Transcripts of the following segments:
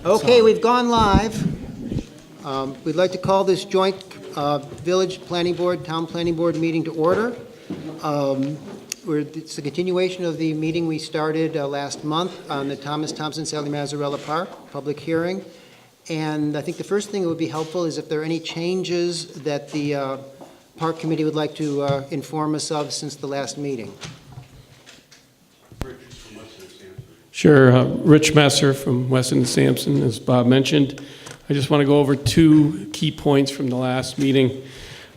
Okay, we've gone live. We'd like to call this joint Village Planning Board, Town Planning Board meeting to order. It's a continuation of the meeting we started last month on the Thompson, Sally Mazzarella Park public hearing. And I think the first thing that would be helpful is if there are any changes that the Park Committee would like to inform us of since the last meeting. Sure. Rich Messer from Weston & Sampson, as Bob mentioned. I just want to go over two key points from the last meeting.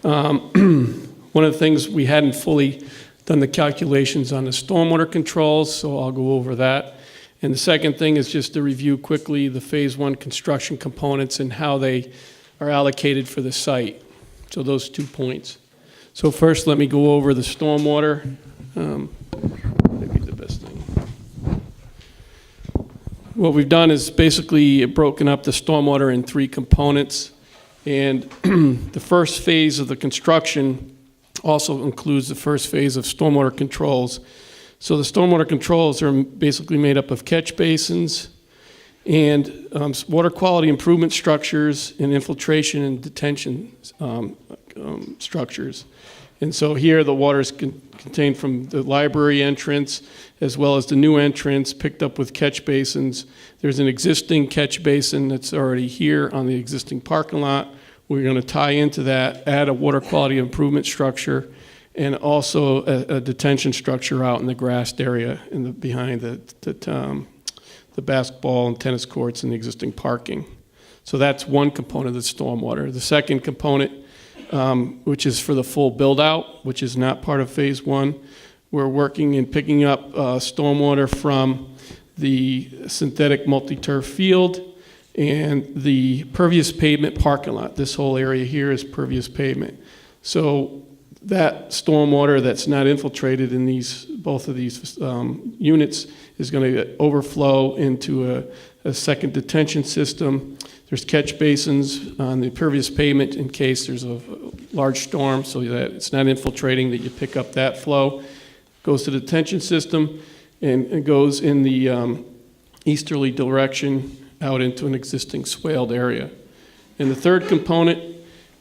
One of the things, we hadn't fully done the calculations on the stormwater controls, so I'll go over that. And the second thing is just to review quickly the Phase 1 construction components and how they are allocated for the site. So those 2 points. So first, let me go over the stormwater. Maybe the best thing. What we've done is basically broken up the stormwater in 3 components. And the first phase of the construction also includes the first phase of stormwater controls. So the stormwater controls are basically made up of catch basins and water quality improvement structures and infiltration and detention structures. And so here the water is contained from the library entrance as well as the new entrance picked up with catch basins. There's an existing catch basin that's already here on the existing parking lot. We're going to tie into that, add a water quality improvement structure, and also a detention structure out in the grassed area behind the basketball and tennis courts and the existing parking. So that's one component of the stormwater. The second component, which is for the full build-out, which is not part of Phase 1. We're working and picking up stormwater from the synthetic multi-turf field and the pervious pavement parking lot. This whole area here is pervious pavement. So that stormwater that's not infiltrated in both of these units is going to overflow into a second detention system. There's catch basins on the pervious pavement in case there's a large storm so that it's not infiltrating, that you pick up that flow. Goes to the detention system and it goes in the easterly direction out into an existing swaled area. And the third component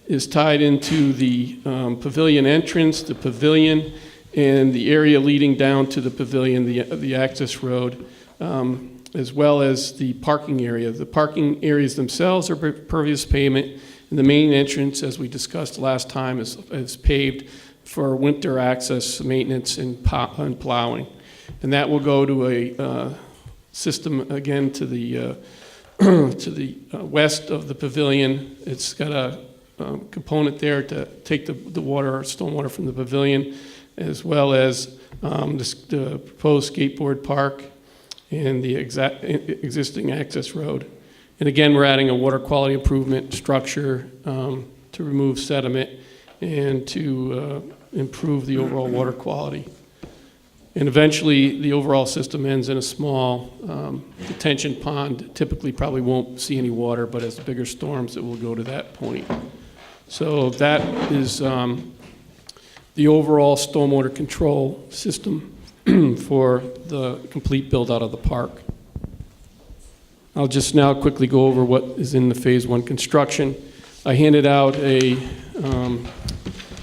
is tied into the pavilion entrance, the pavilion, and the area leading down to the pavilion, the access road, as well as the parking area. The parking areas themselves are pervious pavement, and the main entrance, as we discussed last time, is paved for winter access, maintenance, and plowing. And that will go to a system, again, to the west of the pavilion. It's got a component there to take the stormwater from the pavilion, as well as the proposed skateboard park and the existing access road. And again, we're adding a water quality improvement structure to remove sediment and to improve the overall water quality. And eventually, the overall system ends in a small detention pond. Typically, probably won't see any water, but as bigger storms, it will go to that point. So that is the overall stormwater control system for the complete build-out of the park. I'll just now quickly go over what is in the Phase 1 construction. I handed out a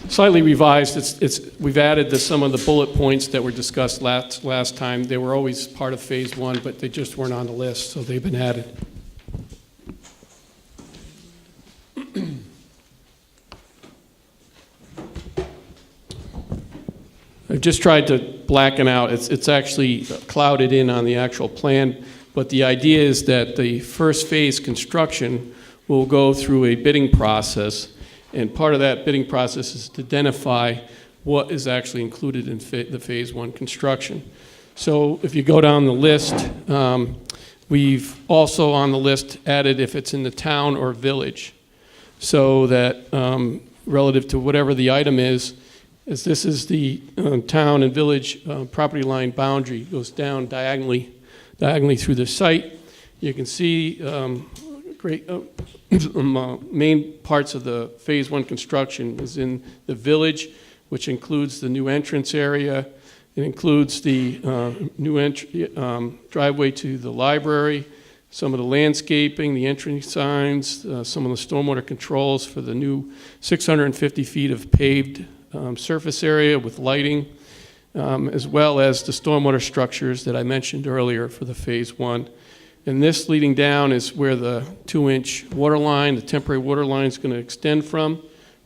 slightly revised. We've added some of the bullet points that were discussed last time. They were always part of Phase 1, but they just weren't on the list, so they've been added. I've just tried to blacken out. It's actually clouded in on the actual plan, but the idea is that the first phase construction will go through a bidding process, and part of that bidding process is to identify what is actually included in the Phase 1 construction. So if you go down the list, we've also on the list added if it's in the town or village, so that relative to whatever the item is, as this is the town and village property line boundary, goes down diagonally through the site. You can see main parts of the Phase 1 construction is in the village, which includes the new entrance area. It includes the new driveway to the library, some of the landscaping, the entry signs, some of the stormwater controls for the new 650 feet of paved surface area with lighting, as well as the stormwater structures that I mentioned earlier for the Phase 1. And this leading down is where the 2-inch water line, the temporary water line, is going to extend from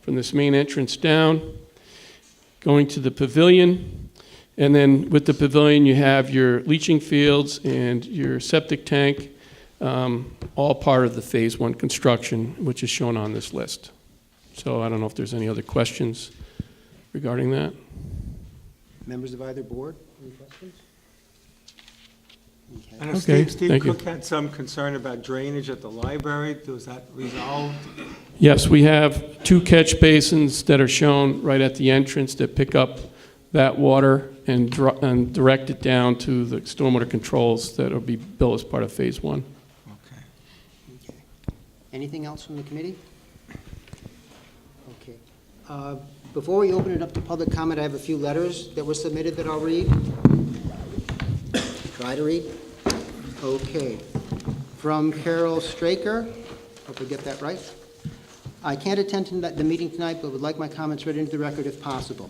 this main entrance down, going to the pavilion. And then with the pavilion, you have your leaching fields and your septic tank, all part of the Phase 1 construction, which is shown on this list. So I don't know if there's any other questions regarding that. Members of either board, any questions? Okay. I know Okay, Steve thank you. Cook had some concern about drainage at the library. Was that resolved? Yes, we have 2 catch basins that are shown right at the entrance that pick up that water and direct it down to the stormwater controls that will be built as part of Phase 1. Okay. Okay. Anything else from the committee? Okay. Before we open it up to public comment, I have a few letters that were submitted that I'll read. Try to read. Okay. From Carol Straker. Hope I get that right. I can't attend the meeting tonight, but would like my comments read into the record if possible.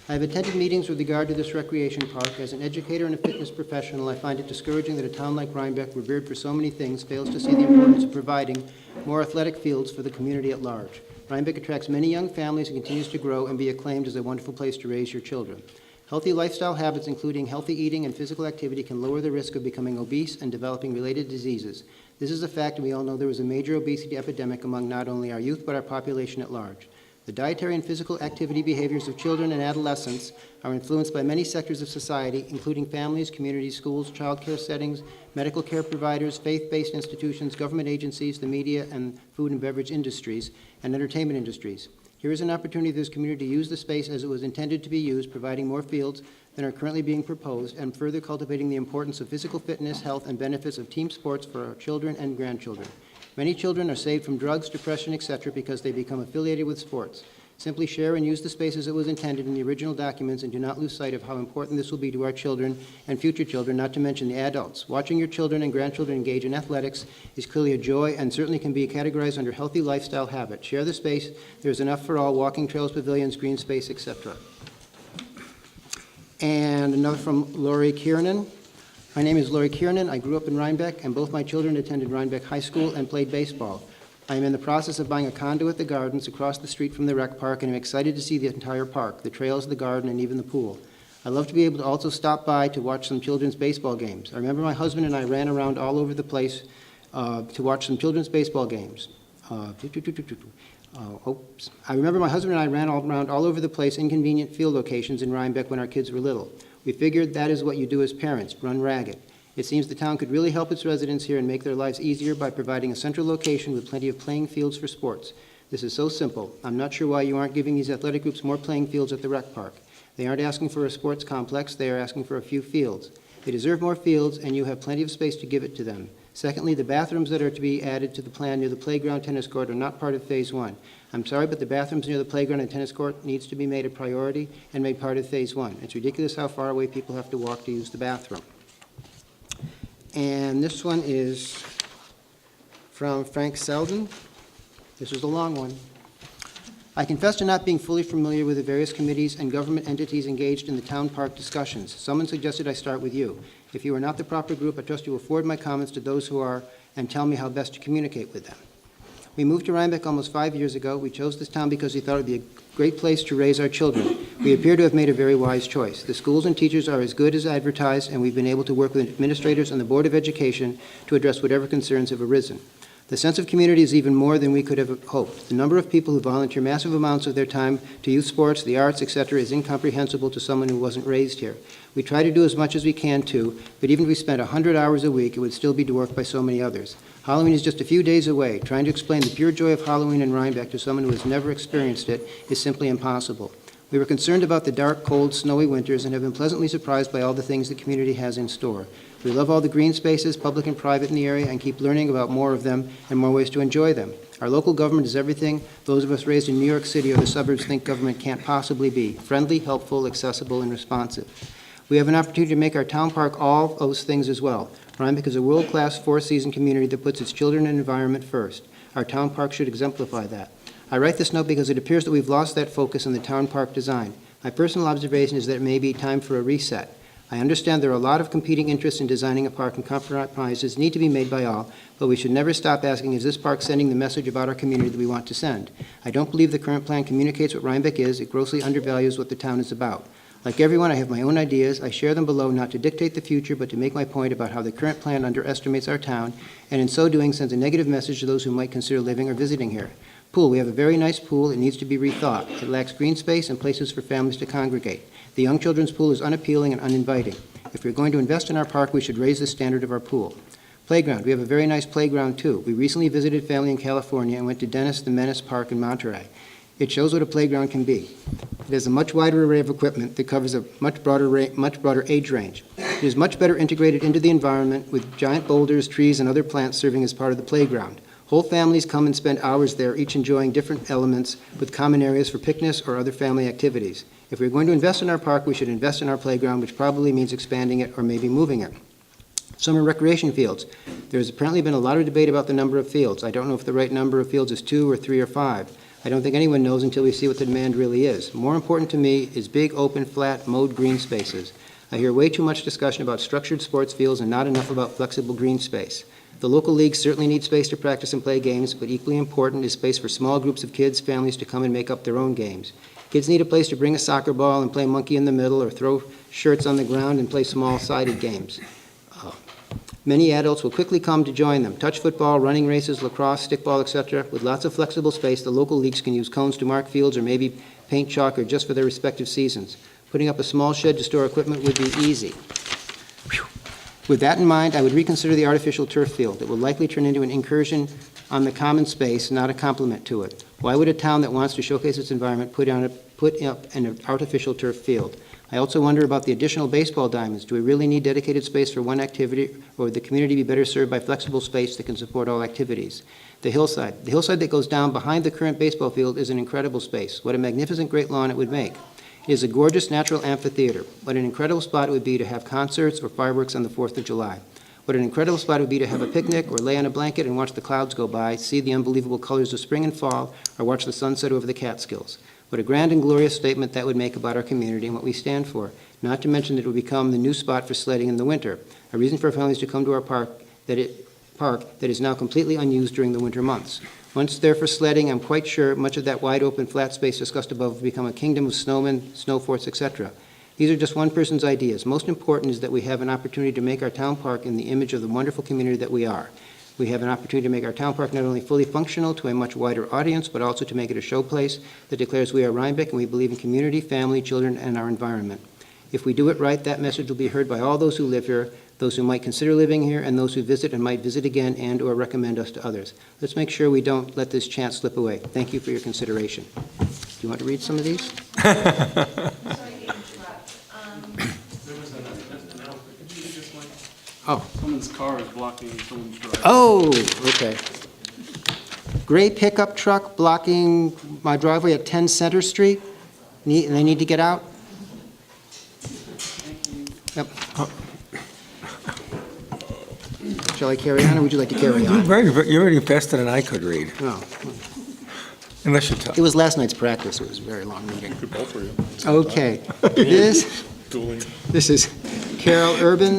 I have attended meetings with regard to this recreation park. As an educator and a fitness professional, I find it discouraging that a town like Rhinebeck, revered for so many things, fails to see the importance of providing more athletic fields for the community at large. Rhinebeck attracts many young families and continues to grow and be acclaimed as a wonderful place to raise your children. Healthy lifestyle habits, including healthy eating and physical activity, can lower the risk of becoming obese and developing related diseases. This is a fact, and we all know there is a major obesity epidemic among not only our youth, but our population at large. The dietary and physical activity behaviors of children and adolescents are influenced by many sectors of society, including families, communities, schools, child care settings, medical care providers, faith-based institutions, government agencies, the media, and food and beverage industries, and entertainment industries. Here is an opportunity for this community to use the space as it was intended to be used, providing more fields than are currently being proposed, and further cultivating the importance of physical fitness, health, and benefits of team sports for our children and grandchildren. Many children are saved from drugs, depression, etc. because they become affiliated with sports. Simply share and use the space as it was intended in the original documents, and do not lose sight of how important this will be to our children and future children, not to mention the adults. Watching your children and grandchildren engage in athletics is clearly a joy and certainly can be categorized under healthy lifestyle habits. Share the space. There is enough for all: walking trails, pavilions, green space, etc. And another from Lori Kiernan. My name is Lori Kiernan. I grew up in Rhinebeck, and both my children attended Rhinebeck High School and played baseball. I am in the process of buying a condo at the Gardens across the street from the rec park, and I'm excited to see the entire park, the trails, the garden, and even the pool. I love to be able to also stop by to watch some children's baseball games. I remember my husband and I ran around all over the place to watch some children's baseball games. I remember my husband and I ran around all over the place in convenient field locations in Rhinebeck when our kids were little. We figured that is what you do as parents, run ragged. It seems the town could really help its residents here and make their lives easier by providing a central location with plenty of playing fields for sports. This is so simple. I'm not sure why you aren't giving these athletic groups more playing fields at the rec park. They aren't asking for a sports complex, they are asking for a few fields. They deserve more fields, and you have plenty of space to give it to them. Secondly, the bathrooms that are to be added to the plan near the playground tennis court are not part of Phase 1. I'm sorry, but the bathrooms near the playground and tennis court needs to be made a priority and made part of Phase 1. It's ridiculous how far away people have to walk to use the bathroom. And this one is from Frank Selden. This is a long one. I confess to not being fully familiar with the various committees and government entities engaged in the town park discussions. Someone suggested I start with you. If you are not the proper group, I trust you will forward my comments to those who are and tell me how best to communicate with them. We moved to Rhinebeck almost 5 years ago. We chose this town because we thought it would be a great place to raise our children. We appear to have made a very wise choice. The schools and teachers are as good as advertised, and we've been able to work with administrators and the Board of Education to address whatever concerns have arisen. The sense of community is even more than we could have hoped. The number of people who volunteer massive amounts of their time to youth sports, the arts, etc. is incomprehensible to someone who wasn't raised here. We try to do as much as we can too, but even if we spent 100 hours a week, it would still be dwarfed by so many others. Halloween is just a few days away. Trying to explain the pure joy of Halloween in Rhinebeck to someone who has never experienced it is simply impossible. We were concerned about the dark, cold, snowy winters and have been pleasantly surprised by all the things the community has in store. We love all the green spaces, public and private, in the area, and keep learning about more of them and more ways to enjoy them. Our local government is everything those of us raised in New York City or the suburbs think government can't possibly be: friendly, helpful, accessible, and responsive. We have an opportunity to make our town park all those things as well. Rhinebeck is a world-class four-season community that puts its children and environment first. Our town park should exemplify that. I write this note because it appears that we've lost that focus in the town park design. My personal observation is that it may be time for a reset. I understand there are a lot of competing interests in designing a park, and compromises need to be made by all, but we should never stop asking, is this park sending the message about our community that we want to send? I don't believe the current plan communicates what Rhinebeck is. It grossly undervalues what the town is about. Like everyone, I have my own ideas. I share them below not to dictate the future, but to make my point about how the current plan underestimates our town, and in so doing sends a negative message to those who might consider living or visiting here. Pool. We have a very nice pool. It needs to be rethought. It lacks green space and places for families to congregate. The young children's pool is unappealing and uninviting. If we're going to invest in our park, we should raise the standard of our pool. Playground. We have a very nice playground, too. We recently visited family in California and went to Dennis the Menace Park in Monterey. It shows what a playground can be. It has a much wider array of equipment that covers a much broader age range. It is much better integrated into the environment, with giant boulders, trees, and other plants serving as part of the playground. Whole families come and spend hours there, each enjoying different elements with common areas for picnics or other family activities. If we're going to invest in our park, we should invest in our playground, which probably means expanding it or maybe moving it. Summer recreation fields. There's apparently been a lot of debate about the number of fields. I don't know if the right number of fields is 2 or 3 or 5. I don't think anyone knows until we see what the demand really is. More important to me is big, open, flat, mowed green spaces. I hear way too much discussion about structured sports fields and not enough about flexible green space. The local leagues certainly need space to practice and play games, but equally important is space for small groups of kids, families to come and make up their own games. Kids need a place to bring a soccer ball and play monkey in the middle, or throw shirts on the ground and play small-sided games. Many adults will quickly come to join them. Touch football, running races, lacrosse, stickball, etc. With lots of flexible space, the local leagues can use cones to mark fields or maybe paint chalk or just for their respective seasons. Putting up a small shed to store equipment would be easy. With that in mind, I would reconsider the artificial turf field. It will likely turn into an incursion on the common space, not a complement to it. Why would a town that wants to showcase its environment put up an artificial turf field? I also wonder about the additional baseball diamonds. Do we really need dedicated space for one activity, or would the community be better served by flexible space that can support all activities? The hillside. The hillside that goes down behind the current baseball field is an incredible space. What a magnificent great lawn it would make. It is a gorgeous natural amphitheater. What an incredible spot it would be to have concerts or fireworks on the 4th of July. What an incredible spot it would be to have a picnic or lay on a blanket and watch the clouds go by, see the unbelievable colors of spring and fall, or watch the sunset over the Catskills. What a grand and glorious statement that would make about our community and what we stand for, not to mention that it would become the new spot for sledding in the winter, a reason for families to come to our park that is now completely unused during the winter months. Once there for sledding, I'm quite sure much of that wide open flat space discussed above will become a kingdom of snowmen, snow forts, etc. These are just one person's ideas. Most important is that we have an opportunity to make our town park in the image of the wonderful community that we are. We have an opportunity to make our town park not only fully functional to a much wider audience, but also to make it a showplace that declares we are Rhinebeck and we believe in community, family, children, and our environment. If we do it right, that message will be heard by all those who live here, those who might consider living here, and those who visit and might visit again and or recommend us to others. Let's make sure we don't let this chance slip away. Thank you for your consideration. Do you want to read some of these? Sorry to interrupt. Oh. Someone's car is blocking someone's driveway. Oh, okay. Gray pickup truck blocking my driveway at 10 Center Street. And they need to get out? Yep. Shall I carry on, or would you like to carry on? You're reading faster than I could read, No. unless you tell. It was last night's practice. It was a very long meeting. Both for you. Okay. Dueling. This is Carol Urban,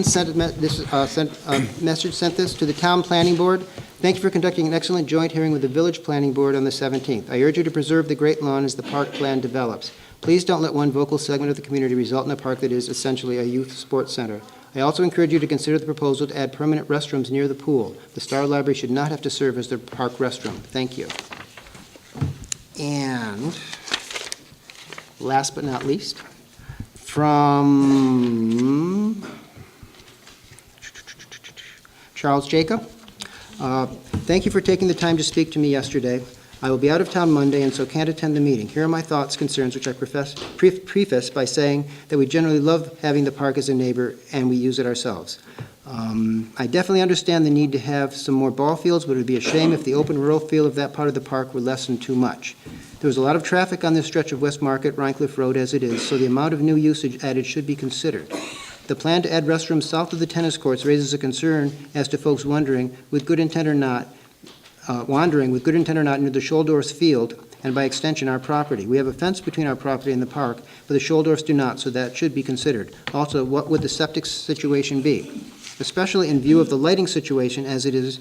message sent this to the Town Planning Board. Thank you for conducting an excellent joint hearing with the Village Planning Board on the 17th. I urge you to preserve the great lawn as the park plan develops. Please don't let one vocal segment of the community result in a park that is essentially a youth sports center. I also encourage you to consider the proposal to add permanent restrooms near the pool. The Star Library should not have to serve as the park restroom. Thank you. And last but not least, from Charles Jacob. Thank you for taking the time to speak to me yesterday. I will be out of town Monday and so can't attend the meeting. Here are my thoughts, concerns, which I preface by saying that we generally love having the park as a neighbor and we use it ourselves. I definitely understand the need to have some more ball fields, but it would be a shame if the open rural feel of that part of the park were lessened too much. There was a lot of traffic on this stretch of West Market, Rhinecliff Road as it is, so the amount of new usage added should be considered. The plan to add restrooms south of the tennis courts raises a concern as to folks wondering, with good intent or not, wandering with good intent or not into the Scholdorf's field, and by extension, our property. We have a fence between our property and the park, but the Scholdorfs do not, so that should be considered. Also, what would the septic situation be? Especially in view of the lighting situation as it is,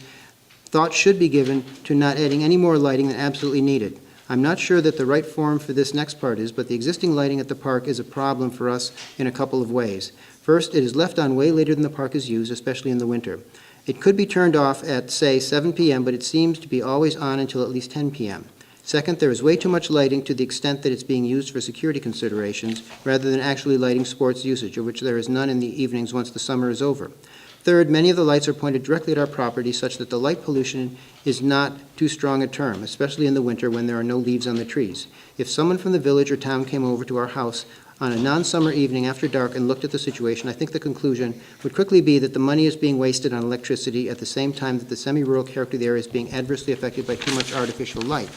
thought should be given to not adding any more lighting than absolutely needed. I'm not sure that the right form for this next part is, but the existing lighting at the park is a problem for us in a couple of ways. First, it is left on way later than the park is used, especially in the winter. It could be turned off at, say, 7 p.m., but it seems to be always on until at least 10 p.m. Second, there is way too much lighting to the extent that it's being used for security considerations rather than actually lighting sports usage, of which there is none in the evenings once the summer is over. Third, many of the lights are pointed directly at our property such that the light pollution is not too strong a term, especially in the winter when there are no leaves on the trees. If someone from the village or town came over to our house on a non-summer evening after dark and looked at the situation, I think the conclusion would quickly be that the money is being wasted on electricity at the same time that the semi-rural character of the area is being adversely affected by too much artificial light.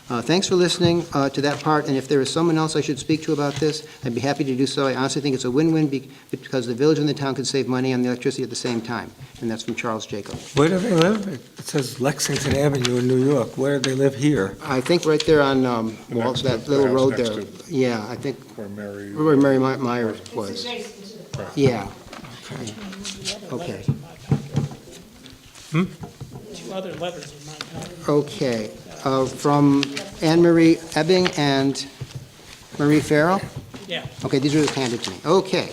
Thanks for listening to that part, and if there is someone else I should speak to about this, I'd be happy to do so. I honestly think it's a win-win because the village and the town can save money on the electricity at the same time. And that's from Charles Jacob. Where do they live? It says Lexington Avenue in New York. Where do they live here? I think right there on Next to that the little house road next there. to- Yeah, I think Where Mary. where Mary Meyer was. Right. Yeah. Okay. Two other letters in my packet. Okay. From Anne Marie Ebbing and Marie Farrell? Yeah. Okay, these are just handed to me. Okay.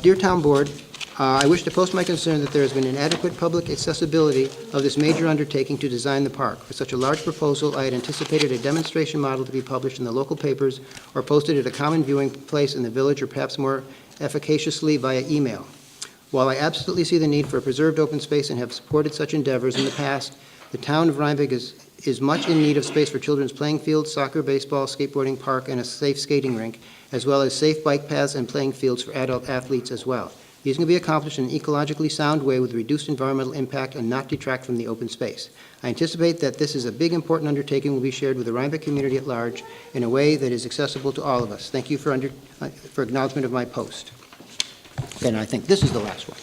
Dear Town Board, I wish to post my concern that there has been inadequate public accessibility of this major undertaking to design the park. For such a large proposal, I had anticipated a demonstration model to be published in the local papers or posted at a common viewing place in the village, or perhaps more efficaciously via email. While I absolutely see the need for a preserved open space and have supported such endeavors in the past, the town of Rhinebeck is much in need of space for children's playing fields, soccer, baseball, skateboarding park, and a safe skating rink, as well as safe bike paths and playing fields for adult athletes as well. These can be accomplished in an ecologically sound way with reduced environmental impact and not detract from the open space. I anticipate that this is a big, important undertaking will be shared with the Rhinebeck community at large in a way that is accessible to all of us. Thank you for acknowledgement of my post. And I think this is the last one.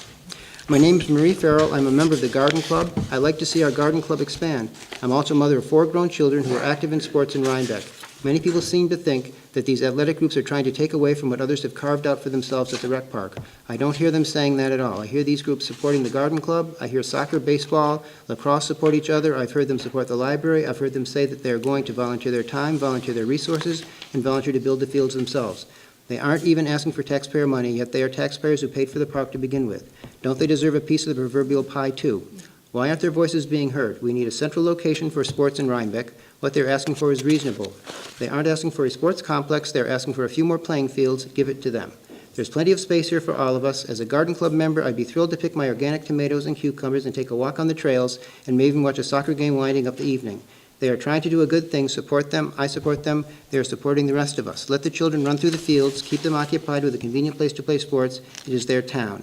My name is Marie Farrell. I'm a member of the Garden Club. I like to see our garden club expand. I'm also a mother of 4 grown children who are active in sports in Rhinebeck. Many people seem to think that these athletic groups are trying to take away from what others have carved out for themselves at the rec park. I don't hear them saying that at all. I hear these groups supporting the garden club. I hear soccer, baseball, lacrosse support each other. I've heard them support the library. I've heard them say that they are going to volunteer their time, volunteer their resources, and volunteer to build the fields themselves. They aren't even asking for taxpayer money, yet they are taxpayers who paid for the park to begin with. Don't they deserve a piece of the proverbial pie, too? Why aren't their voices being heard? We need a central location for sports in Rhinebeck. What they're asking for is reasonable. They aren't asking for a sports complex. They're asking for a few more playing fields. Give it to them. There's plenty of space here for all of us. As a garden club member, I'd be thrilled to pick my organic tomatoes and cucumbers and take a walk on the trails and maybe even watch a soccer game winding up the evening. They are trying to do a good thing. Support them. I support them. They are supporting the rest of us. Let the children run through the fields. Keep them occupied with a convenient place to play sports. It is their town.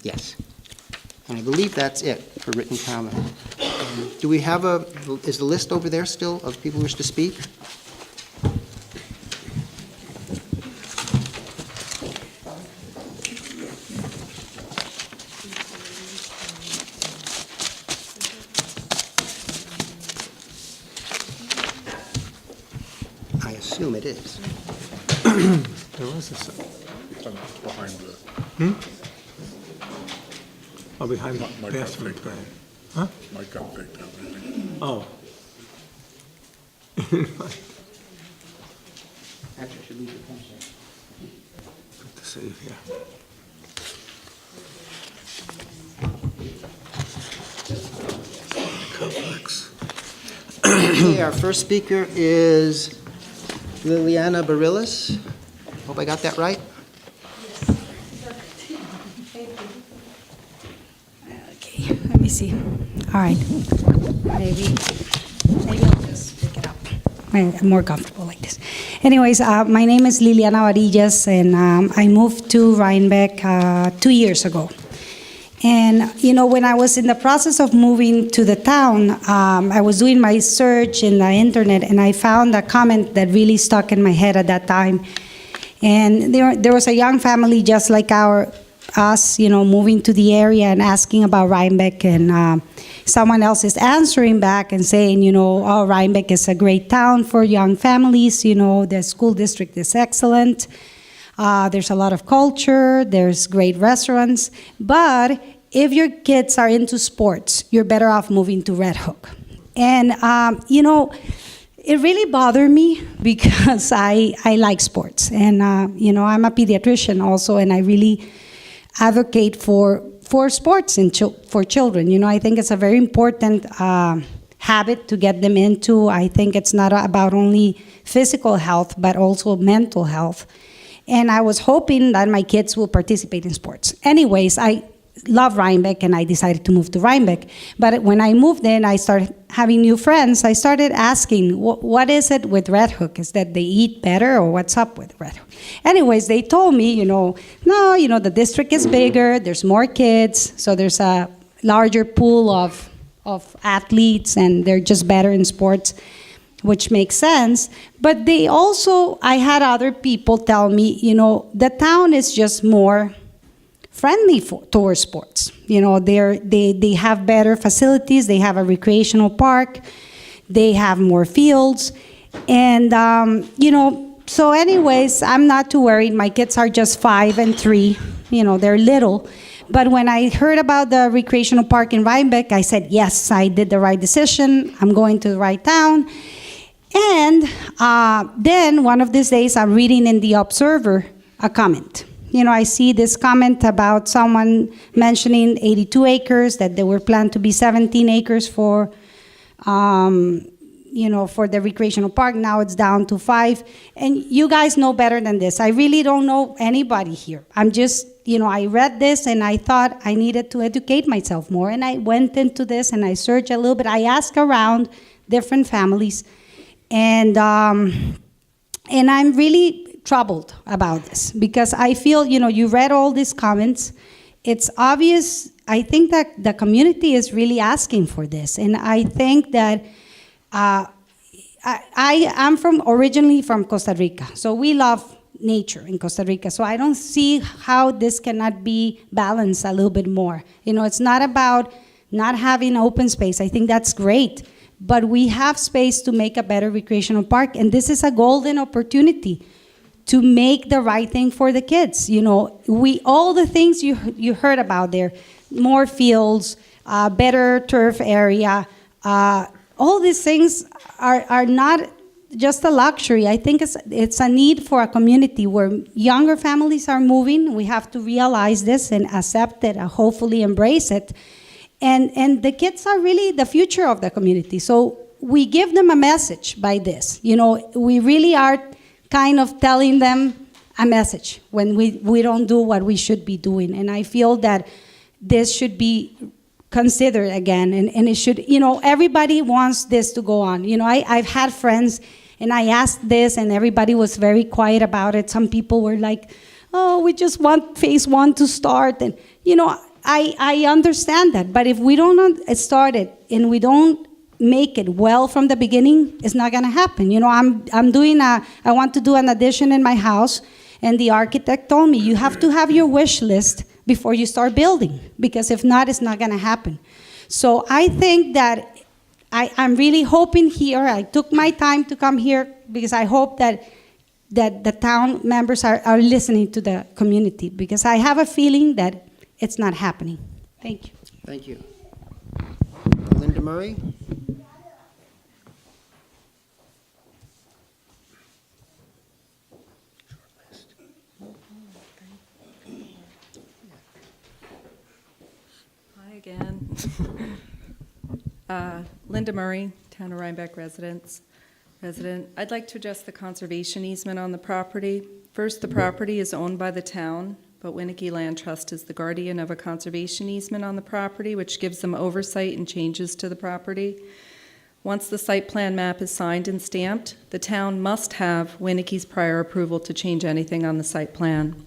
Yes. And I believe that's it for written comment. Do we have is the list over there still of people who wish to speak? I assume it is. There was a, Behind the, behind the Mike got bathroom. faked out. Huh? Mike got faked out, I think. Oh. Actually, I should leave your pen here. Good to see you here. Complex. Okay, our first speaker is Liliana Barillas. Hope I got that right. Okay, let me see. All right. Maybe I'll just pick it up. I'm more comfortable like this. Anyways, my name is Liliana Varillas, and I moved to Rhinebeck 2 years ago. And, you know, when I was in the process of moving to the town, I was doing my search in the internet, and I found a comment that really stuck in my head at that time. And there was a young family just like us, moving to the area and asking about Rhinebeck, and someone else is answering back and saying, oh, Rhinebeck is a great town for young families, the school district is excellent, there's a lot of culture, there's great restaurants, but if your kids are into sports, you're better off moving to Red Hook. And, it really bothered me because I like sports, and, I'm a pediatrician also, and I really advocate for sports and for children. I think it's a very important habit to get them into. I think it's not about only physical health, but also mental health. And I was hoping that my kids will participate in sports. Anyways, I love Rhinebeck, and I decided to move to Rhinebeck. But when I moved in, I started having new friends. I started asking, what is it with Red Hook? Is that they eat better, or what's up with Red Hook? Anyways, they told me, no, the district is bigger, there's more kids, so there's a larger pool of athletes, and they're just better in sports, which makes sense. But I had other people tell me, the town is just more friendly towards sports. They have better facilities, they have a recreational park, they have more fields, and so anyways, I'm not too worried. My kids are just 5 and 3, they're little. But when I heard about the recreational park in Rhinebeck, I said, yes, I did the right decision, I'm going to the right town. And then one of these days, I'm reading in the Observer a comment. I see this comment about someone mentioning 82 acres, that they were planned to be 17 acres for the recreational park. Now it's down to 5. And you guys know better than this. I really don't know anybody here. I'm just, I read this and I thought I needed to educate myself more. And I went into this and I searched a little bit. I asked around different families. And I'm really troubled about this, because I feel, you read all these comments. It's obvious. I think that the community is really asking for this. And I think that I am originally from Costa Rica. So we love nature in Costa Rica. So I don't see how this cannot be balanced a little bit more. It's not about not having open space. I think that's great. But we have space to make a better recreational park. And this is a golden opportunity to make the right thing for the kids. All the things you heard about there, more fields, better turf area, all these things are not just a luxury. I think it's a need for a community where younger families are moving. We have to realize this and accept it and hopefully embrace it. And the kids are really the future of the community. So we give them a message by this. We really are kind of telling them a message when we don't do what we should be doing. And I feel that this should be considered again, and it should, everybody wants this to go on. I've had friends, and I asked this, and everybody was very quiet about it. Some people were like, oh, we just want phase 1 to start. And, I understand that, but if we don't start it, and we don't make it well from the beginning, it's not going to happen. I want to do an addition in my house, and the architect told me, you have to have your wish list before you start building, because if not, it's not going to happen. So I think that I'm really hoping here, I took my time to come here, because I hope that the town members are listening to the community, because I have a feeling that it's not happening. Thank you. Thank you. Linda Murray? Hi again. Linda Murray, Town of Rhinebeck resident. I'd like to address the conservation easement on the property. First, the property is owned by the town, but Winnicke Land Trust is the guardian of a conservation easement on the property, which gives them oversight and changes to the property. Once the site plan map is signed and stamped, the town must have Winnicke's prior approval to change anything on the site plan.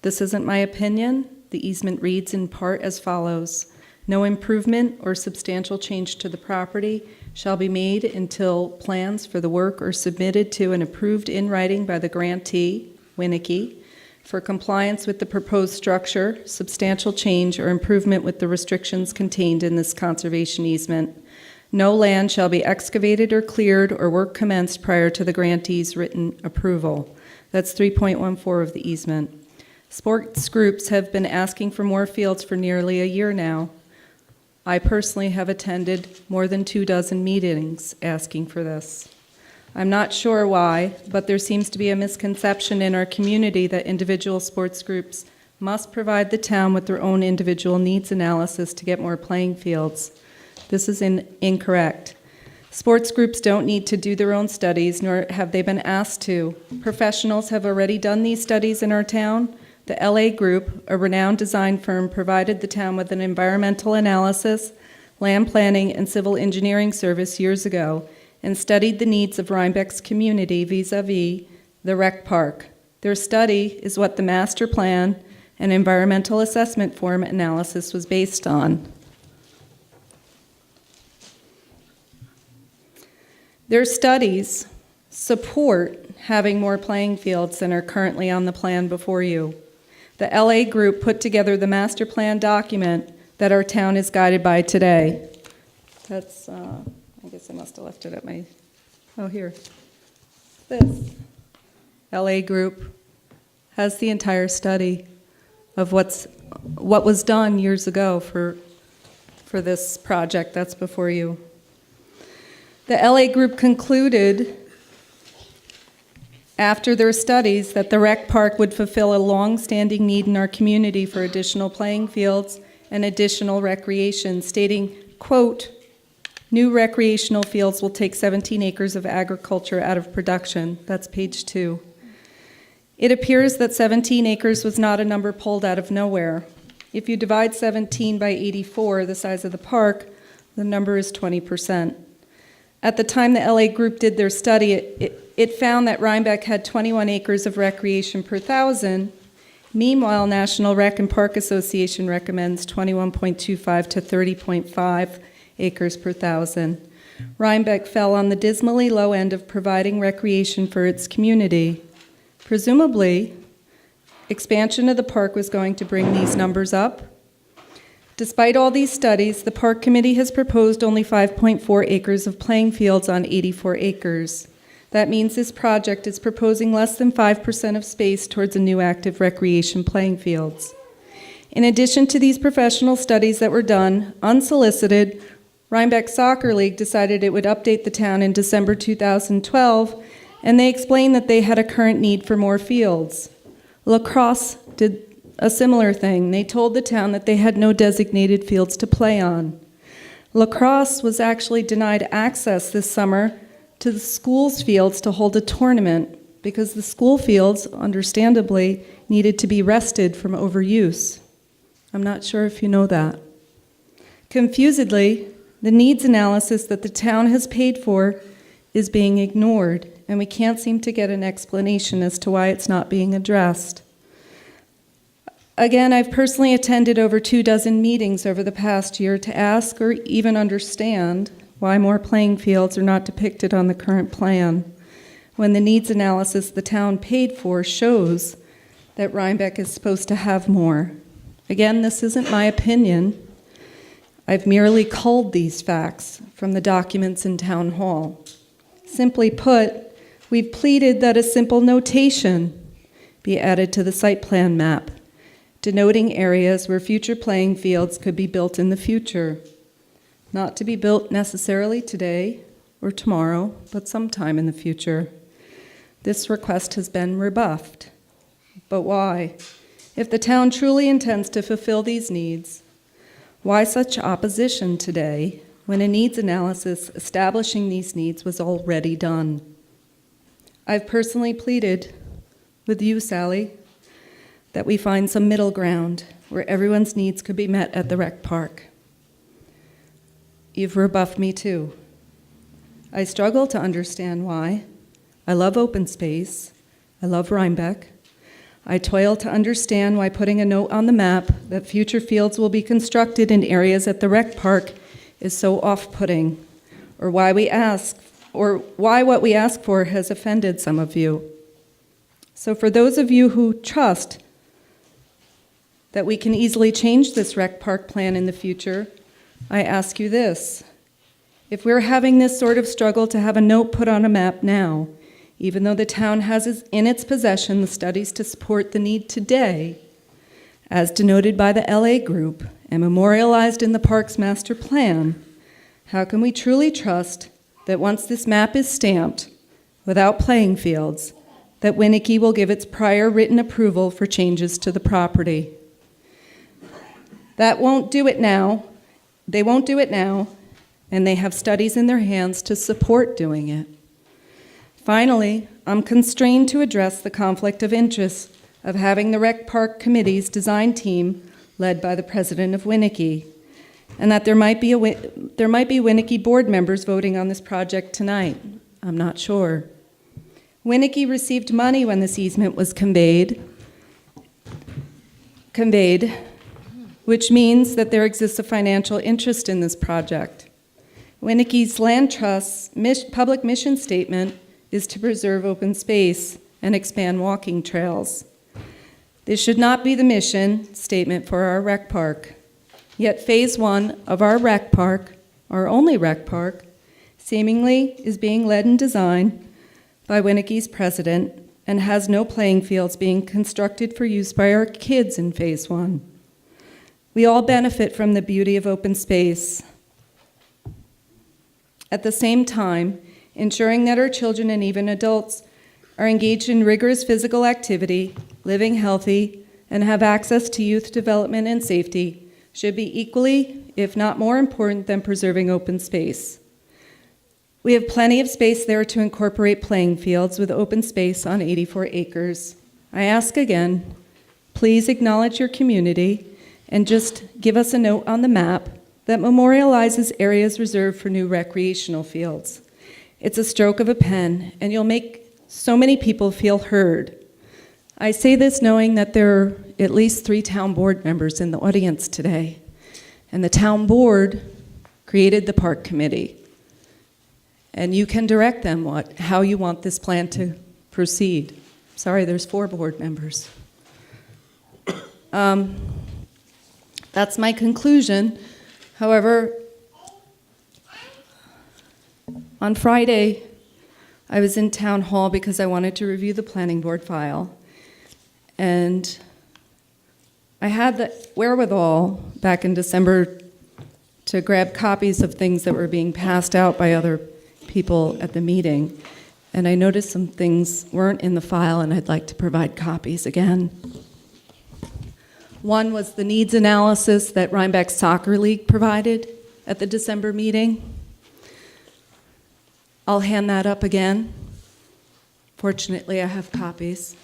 This isn't my opinion. The easement reads in part as follows: no improvement or substantial change to the property shall be made until plans for the work are submitted to and approved in writing by the grantee, Winnicke, for compliance with the proposed structure, substantial change, or improvement with the restrictions contained in this conservation easement. No land shall be excavated or cleared or work commenced prior to the grantee's written approval. That's 3.14 of the easement. Sports groups have been asking for more fields for nearly a year now. I personally have attended more than 24 meetings asking for this. I'm not sure why, but there seems to be a misconception in our community that individual sports groups must provide the town with their own individual needs analysis to get more playing fields. This is incorrect. Sports groups don't need to do their own studies, nor have they been asked to. Professionals have already done these studies in our town. The LA Group, a renowned design firm, provided the town with an environmental analysis, land planning, and civil engineering service years ago, and studied the needs of Rhinebeck's community vis-a-vis the rec park. Their study is what the master plan and environmental assessment form analysis was based on. Their studies support having more playing fields than are currently on the plan before you. The LA Group put together the master plan document that our town is guided by today. That's, I guess I must have left it at my, oh, here. This. LA Group has the entire study of what was done years ago for this project that's before you. The LA Group concluded after their studies that the rec park would fulfill a long-standing need in our community for additional playing fields and additional recreation, stating, quote, "New recreational fields will take 17 acres of agriculture out of production." That's page 2. It appears that 17 acres was not a number pulled out of nowhere. If you divide 17 by 84, the size of the park, the number is 20%. At the time the LA Group did their study, it found that Rhinebeck had 21 acres of recreation per thousand. Meanwhile, National Rec and Park Association recommends 21.25 to 30.5 acres per thousand. Rhinebeck fell on the dismally low end of providing recreation for its community. Presumably, expansion of the park was going to bring these numbers up. Despite all these studies, the Park Committee has proposed only 5.4 acres of playing fields on 84 acres. That means this project is proposing less than 5% of space towards a new active recreation playing fields. In addition to these professional studies that were done, unsolicited, Rhinebeck Soccer League decided it would update the town in December 2012, and they explained that they had a current need for more fields. Lacrosse did a similar thing. They told the town that they had no designated fields to play on. Lacrosse was actually denied access this summer to the school's fields to hold a tournament because the school fields, understandably, needed to be rested from overuse. I'm not sure if you know that. Confusedly, the needs analysis that the town has paid for is being ignored, and we can't seem to get an explanation as to why it's not being addressed. Again, I've personally attended over 24 meetings over the past year to ask or even understand why more playing fields are not depicted on the current plan, when the needs analysis the town paid for shows that Rhinebeck is supposed to have more. Again, this isn't my opinion. I've merely culled these facts from the documents in Town Hall. Simply put, we've pleaded that a simple notation be added to the site plan map, denoting areas where future playing fields could be built in the future. Not to be built necessarily today or tomorrow, but sometime in the future. This request has been rebuffed. But why? If the town truly intends to fulfill these needs, why such opposition today when a needs analysis establishing these needs was already done? I've personally pleaded with you, Sally, that we find some middle ground where everyone's needs could be met at the rec park. You've rebuffed me too. I struggle to understand why. I love open space. I love Rhinebeck. I toil to understand why putting a note on the map that future fields will be constructed in areas at the rec park is so off-putting, or why what we ask for has offended some of you. So for those of you who trust that we can easily change this rec park plan in the future, I ask you this. If we're having this sort of struggle to have a note put on a map now, even though the town has in its possession the studies to support the need today, as denoted by the LA Group and memorialized in the Parks Master Plan, how can we truly trust that once this map is stamped, without playing fields, that Winnicke will give its prior written approval for changes to the property? That won't do it now. They won't do it now, and they have studies in their hands to support doing it. Finally, I'm constrained to address the conflict of interest of having the Rec Park Committee's design team led by the president of Winnicke, and that there might be Winnicke board members voting on this project tonight. I'm not sure. Winnicke received money when this easement was conveyed, which means that there exists a financial interest in this project. Winnicke's Land Trust's public mission statement is to preserve open space and expand walking trails. This should not be the mission statement for our rec park. Yet phase 1 of our rec park, our only rec park, seemingly is being led and designed by Winnicke's president and has no playing fields being constructed for use by our kids in phase 1. We all benefit from the beauty of open space. At the same time, ensuring that our children and even adults are engaged in rigorous physical activity, living healthy, and have access to youth development and safety should be equally, if not more important than preserving open space. We have plenty of space there to incorporate playing fields with open space on 84 acres. I ask again, please acknowledge your community and just give us a note on the map that memorializes areas reserved for new recreational fields. It's a stroke of a pen, and you'll make so many people feel heard. I say this knowing that there are at least 3 town board members in the audience today, and the town board created the park committee. And you can direct them how you want this plan to proceed. Sorry, there's 4 board members. That's my conclusion. However, on Friday, I was in town hall because I wanted to review the planning board file. And I had the wherewithal back in December to grab copies of things that were being passed out by other people at the meeting. And I noticed some things weren't in the file, and I'd like to provide copies again. One was the needs analysis that Rhinebeck Soccer League provided at the December meeting. I'll hand that up again. Fortunately, I have copies.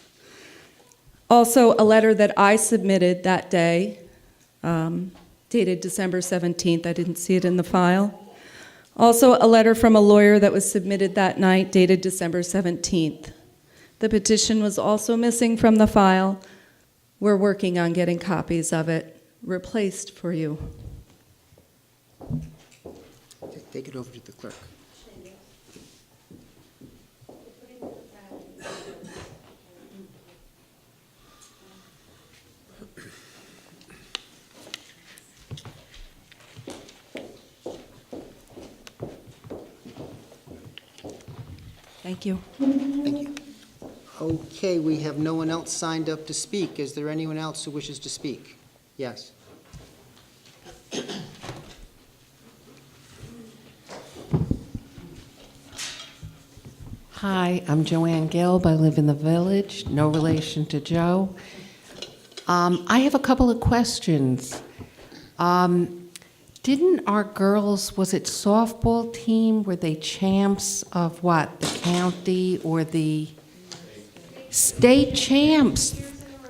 Also, a letter that I submitted that day, dated December 17th. I didn't see it in the file. Also, a letter from a lawyer that was submitted that night, dated December 17th. The petition was also missing from the file. We're working on getting copies of it replaced for you. Take it over to the clerk. Thank you. Thank you. Okay, we have no one else signed up to speak. Is there anyone else who wishes to speak? Yes. Hi, I'm Joanne Gelb. I live in the village, no relation to Joe. I have a couple of questions. Didn't our girls, was it softball team, were they champs of what, the county or the state champs?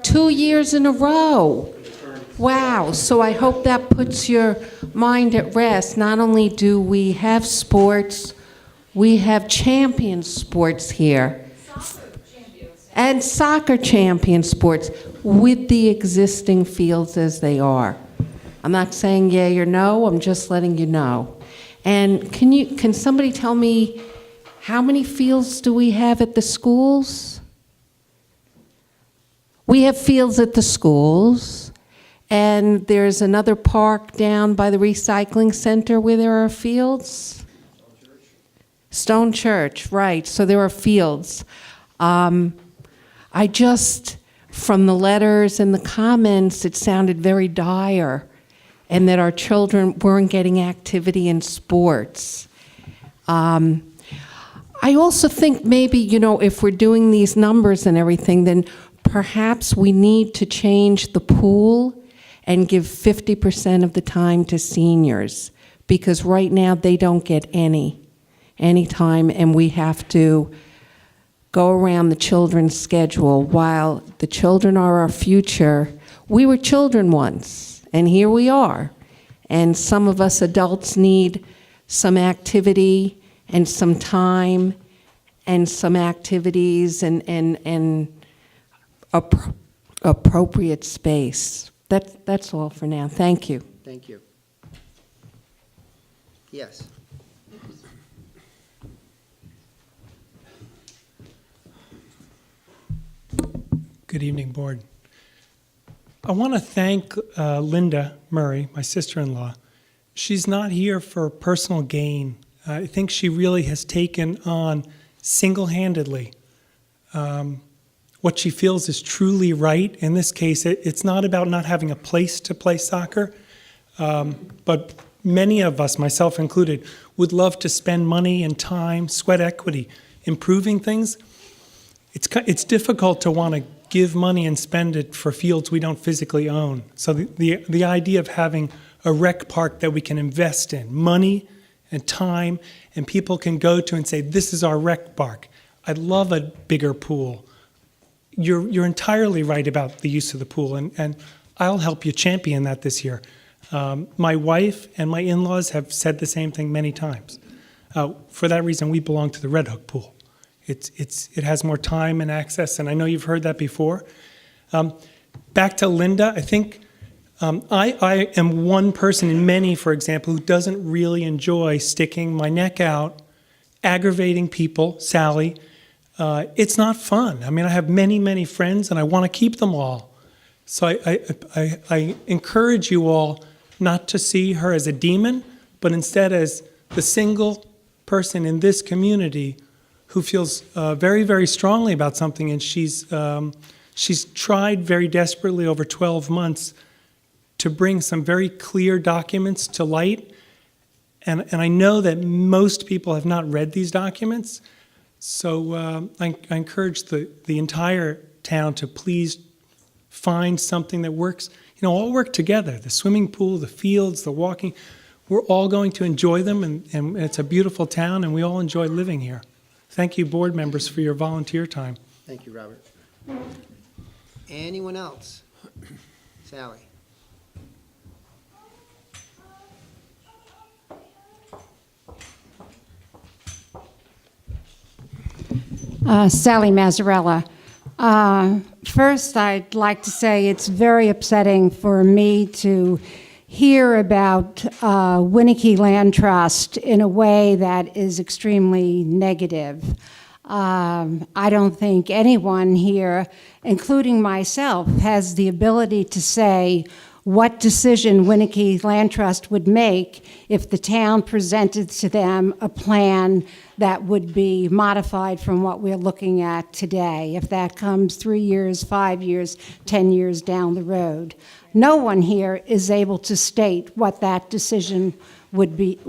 2 years in a row. Wow, so I hope that puts your mind at rest. Not only do we have sports, we have champion sports here. And soccer champion sports with the existing fields as they are. I'm not saying yay or no, I'm just letting you know. And can somebody tell me how many fields do we have at the schools? We have fields at the schools, and there's another park down by the recycling center where there are fields. Stone Church, right, so there are fields. I just, from the letters and the comments, it sounded very dire, and that our children weren't getting activity in sports. I also think maybe, if we're doing these numbers and everything, then perhaps we need to change the pool and give 50% of the time to seniors, because right now they don't get any time, and we have to go around the children's schedule. While the children are our future, we were children once, and here we are. And some of us adults need some activity and some time and some activities and appropriate space. That's all for now. Thank you. Thank you. Yes. Good evening, Board. I want to thank Linda Murray, my sister-in-law. She's not here for personal gain. I think she really has taken on single-handedly what she feels is truly right. In this case, it's not about not having a place to play soccer, but many of us, myself included, would love to spend money and time, sweat equity, improving things. It's difficult to want to give money and spend it for fields we don't physically own. So the idea of having a rec park that we can invest in, money and time, and people can go to and say, this is our rec park. I'd love a bigger pool. You're entirely right about the use of the pool, and I'll help you champion that this year. My wife and my in-laws have said the same thing many times. For that reason, we belong to the Red Hook pool. It has more time and access, and I know you've heard that before. Back to Linda, I think I am one person in many, for example, who doesn't really enjoy sticking my neck out, aggravating people, Sally. It's not fun. I mean, I have many, many friends, and I want to keep them all. So I encourage you all not to see her as a demon, but instead as the single person in this community who feels very, very strongly about something, and she's tried very desperately over 12 months to bring some very clear documents to light, and I know that most people have not read these documents, so I encourage the entire town to please find something that works. All work together, the swimming pool, the fields, the walking. We're all going to enjoy them, and it's a beautiful town, and we all enjoy living here. Thank you, board members, for your volunteer time. Thank you, Robert. Anyone else? Sally? Sally Mazzarella. First, I'd like to say it's very upsetting for me to hear about Winnicke Land Trust in a way that is extremely negative. I don't think anyone here, including myself, has the ability to say what decision Winnicke Land Trust would make if the town presented to them a plan that would be modified from what we're looking at today, if that comes 3 years, 5 years, 10 years down the road. No one here is able to state what that decision would be,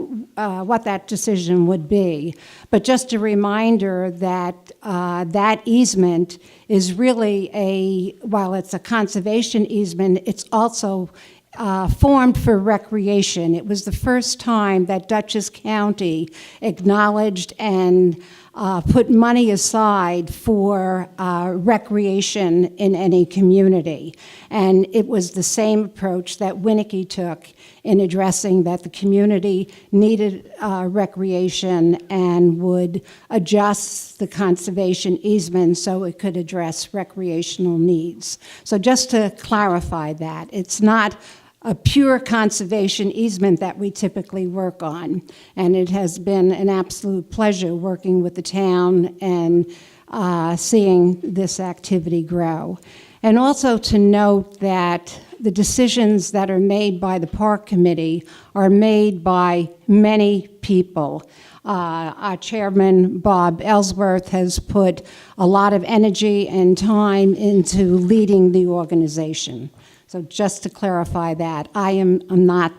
But just a reminder that that easement is really while it's a conservation easement, it's also formed for recreation. It was the first time that Dutchess County acknowledged and put money aside for recreation in any community. And it was the same approach that Winnicke took in addressing that the community needed recreation and would adjust the conservation easement so it could address recreational needs. So just to clarify that, it's not a pure conservation easement that we typically work on. And it has been an absolute pleasure working with the town and seeing this activity grow. And also to note that the decisions that are made by the Park Committee are made by many people. Our chairman, Bob Ellsworth, has put a lot of energy and time into leading the organization. So just to clarify that, I'm not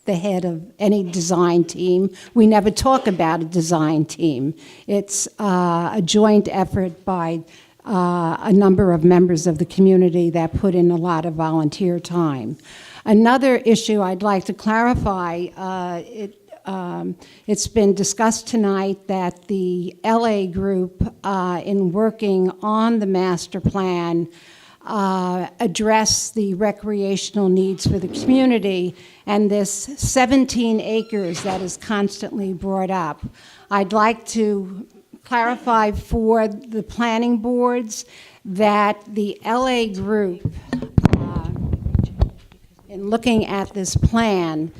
the head of any design team. We never talk about a design team. It's a joint effort by a number of members of the community that put in a lot of volunteer time. Another issue I'd like to clarify, it's been discussed tonight that the LA group, in working on the master plan, address the recreational needs for the community, and this 17 acres that is constantly brought up. I'd like to clarify for the planning boards that the LA group, in looking at this plan,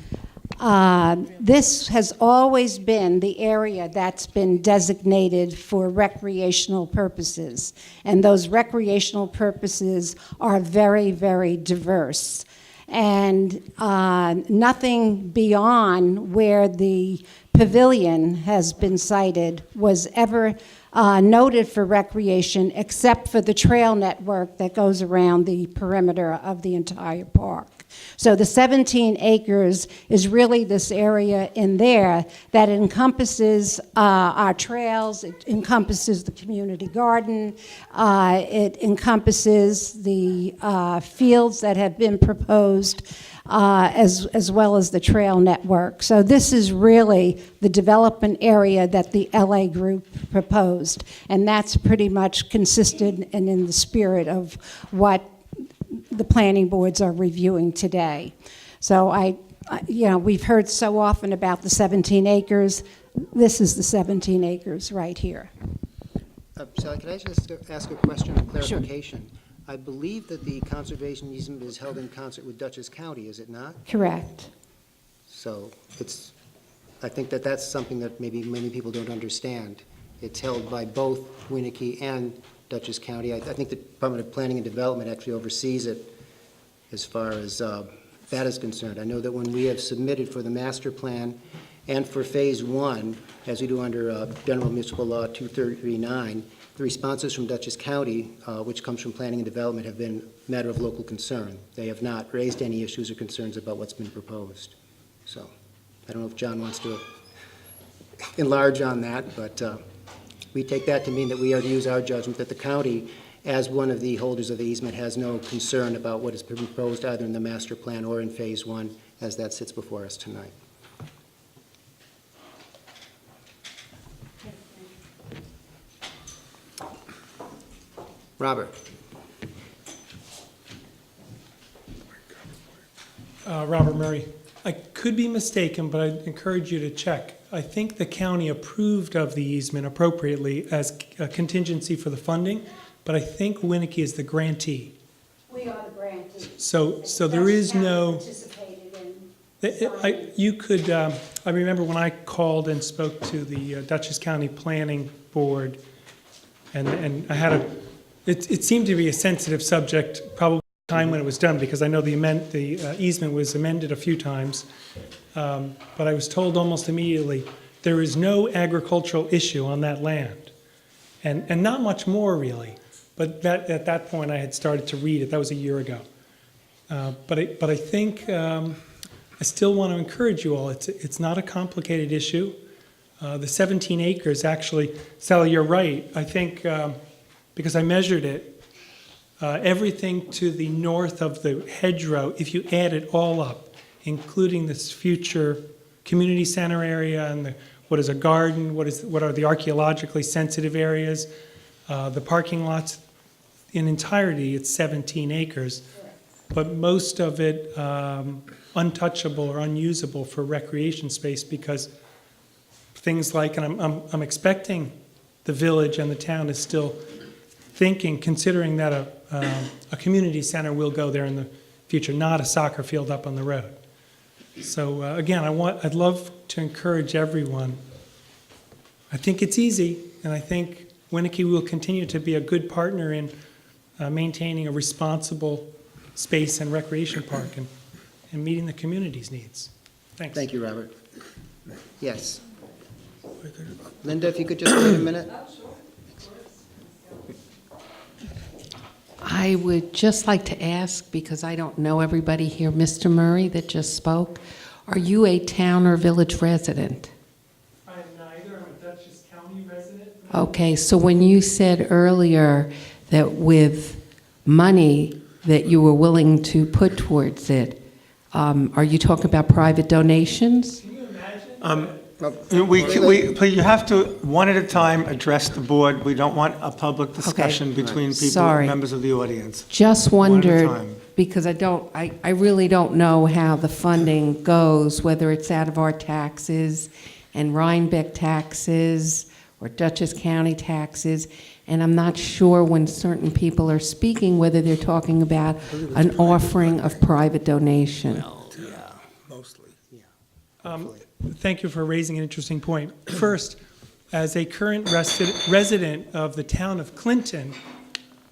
this has always been the area that's been designated for recreational purposes. And those recreational purposes are very, very diverse. And nothing beyond where the pavilion has been cited was ever noted for recreation except for the trail network that goes around the perimeter of the entire park. So the 17 acres is really this area in there that encompasses our trails, it encompasses the community garden, it encompasses the fields that have been proposed, as well as the trail network. So this is really the development area that the LA group proposed, and that's pretty much consistent and in the spirit of what the planning boards are reviewing today. So we've heard so often about the 17 acres. This is the 17 acres right here. Sally, can I just ask a question of clarification? Sure. I believe that the conservation easement is held in concert with Dutchess County, is it not? Correct. So I think that that's something that maybe many people don't understand. It's held by both Winnicke and Dutchess County. I think the Department of Planning and Development actually oversees it as far as that is concerned. I know that when we have submitted for the master plan and for phase one, as we do under General Municipal Law 239, the responses from Dutchess County, which comes from Planning and Development, have been a matter of local concern. They have not raised any issues or concerns about what's been proposed. So I don't know if John wants to enlarge on that, but we take that to mean that we are to use our judgment that the county, as one of the holders of the easement, has no concern about what has been proposed either in the master plan or in phase one as that sits before us tonight. Robert. Robert Murray. I could be mistaken, but I'd encourage you to check. I think the county approved of the easement appropriately as a contingency for the funding, but I think Winnicke is the grantee. We are the grantee. So there is no. Participated in. You could. I remember when I called and spoke to the Dutchess County Planning Board, and I had a. It seemed to be a sensitive subject, probably at the time when it was done, because I know the easement was amended a few times. But I was told almost immediately, there is no agricultural issue on that land. And not much more, really. But at that point, I had started to read it. That was a year ago. But I think I still want to encourage you all. It's not a complicated issue. The 17 acres, actually, Sally, you're right. I think, because I measured it, everything to the north of the hedgerow, if you add it all up, including this future community center area and what is a garden, what are the archaeologically sensitive areas, the parking lots, in entirety, it's 17 acres, but most of it untouchable or unusable for recreation space because things like, and I'm expecting the village and the town is still considering that a community center will go there future, not a soccer field up on the road. So again, I'd love to encourage everyone. I think it's easy, and I think Winnicke will continue to be a good partner in maintaining a responsible space and recreation park and meeting the community's needs. Thanks. Thank you, Robert. Yes. Linda, if you could just wait a minute. I would just like to ask, because I don't know everybody here, Mr. Murray that just spoke, are you a town or village resident? I'm neither. I'm a Dutchess County resident. Okay, so when you said earlier that with money that you were willing to put towards it, are you talking about private donations? Can you imagine? But you have to, one at a time, address the board. We don't want a public discussion between people, Sorry. members of the audience. Just One at a wondered, time. because I really don't know how the funding goes, whether it's out of our taxes and Rhinebeck taxes or Dutchess County taxes, and I'm not sure when certain people are speaking whether they're talking about an offering of private donation. Mostly. Thank you for raising an interesting point. First, as a current resident of the town of Clinton,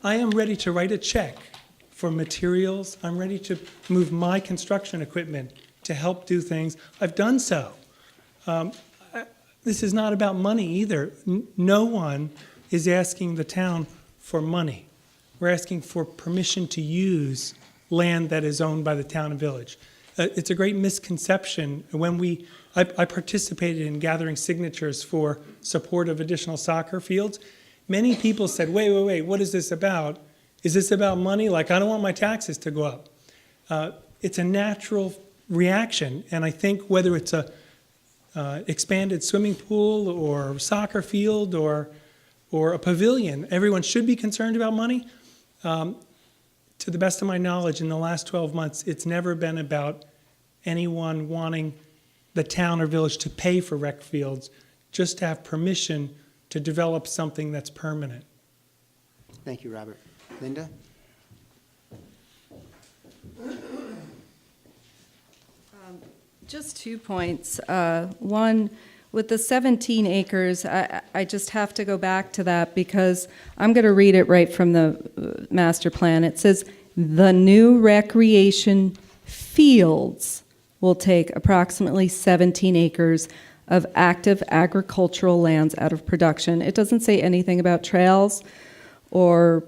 I am ready to write a check for materials. I'm ready to move my construction equipment to help do things. I've done so. This is not about money either. No one is asking the town for money. We're asking for permission to use land that is owned by the town and village. It's a great misconception. I participated in gathering signatures for support of additional soccer fields. Many people said, wait, what is this about? Is this about money? Like, I don't want my taxes to go up. It's a natural reaction, and I think whether it's a expanded swimming pool or soccer field or a pavilion, everyone should be concerned about money. To the best of my knowledge, in the last 12 months, it's never been about anyone wanting the town or village to pay for rec fields, just to have permission to develop something that's permanent. Thank you, Robert. Linda? Just 2 points. One, with the 17 acres, I just have to go back to that because I'm going to read it right from the master plan. It says, the new recreation fields will take approximately 17 acres of active agricultural lands out of production. It doesn't say anything about trails or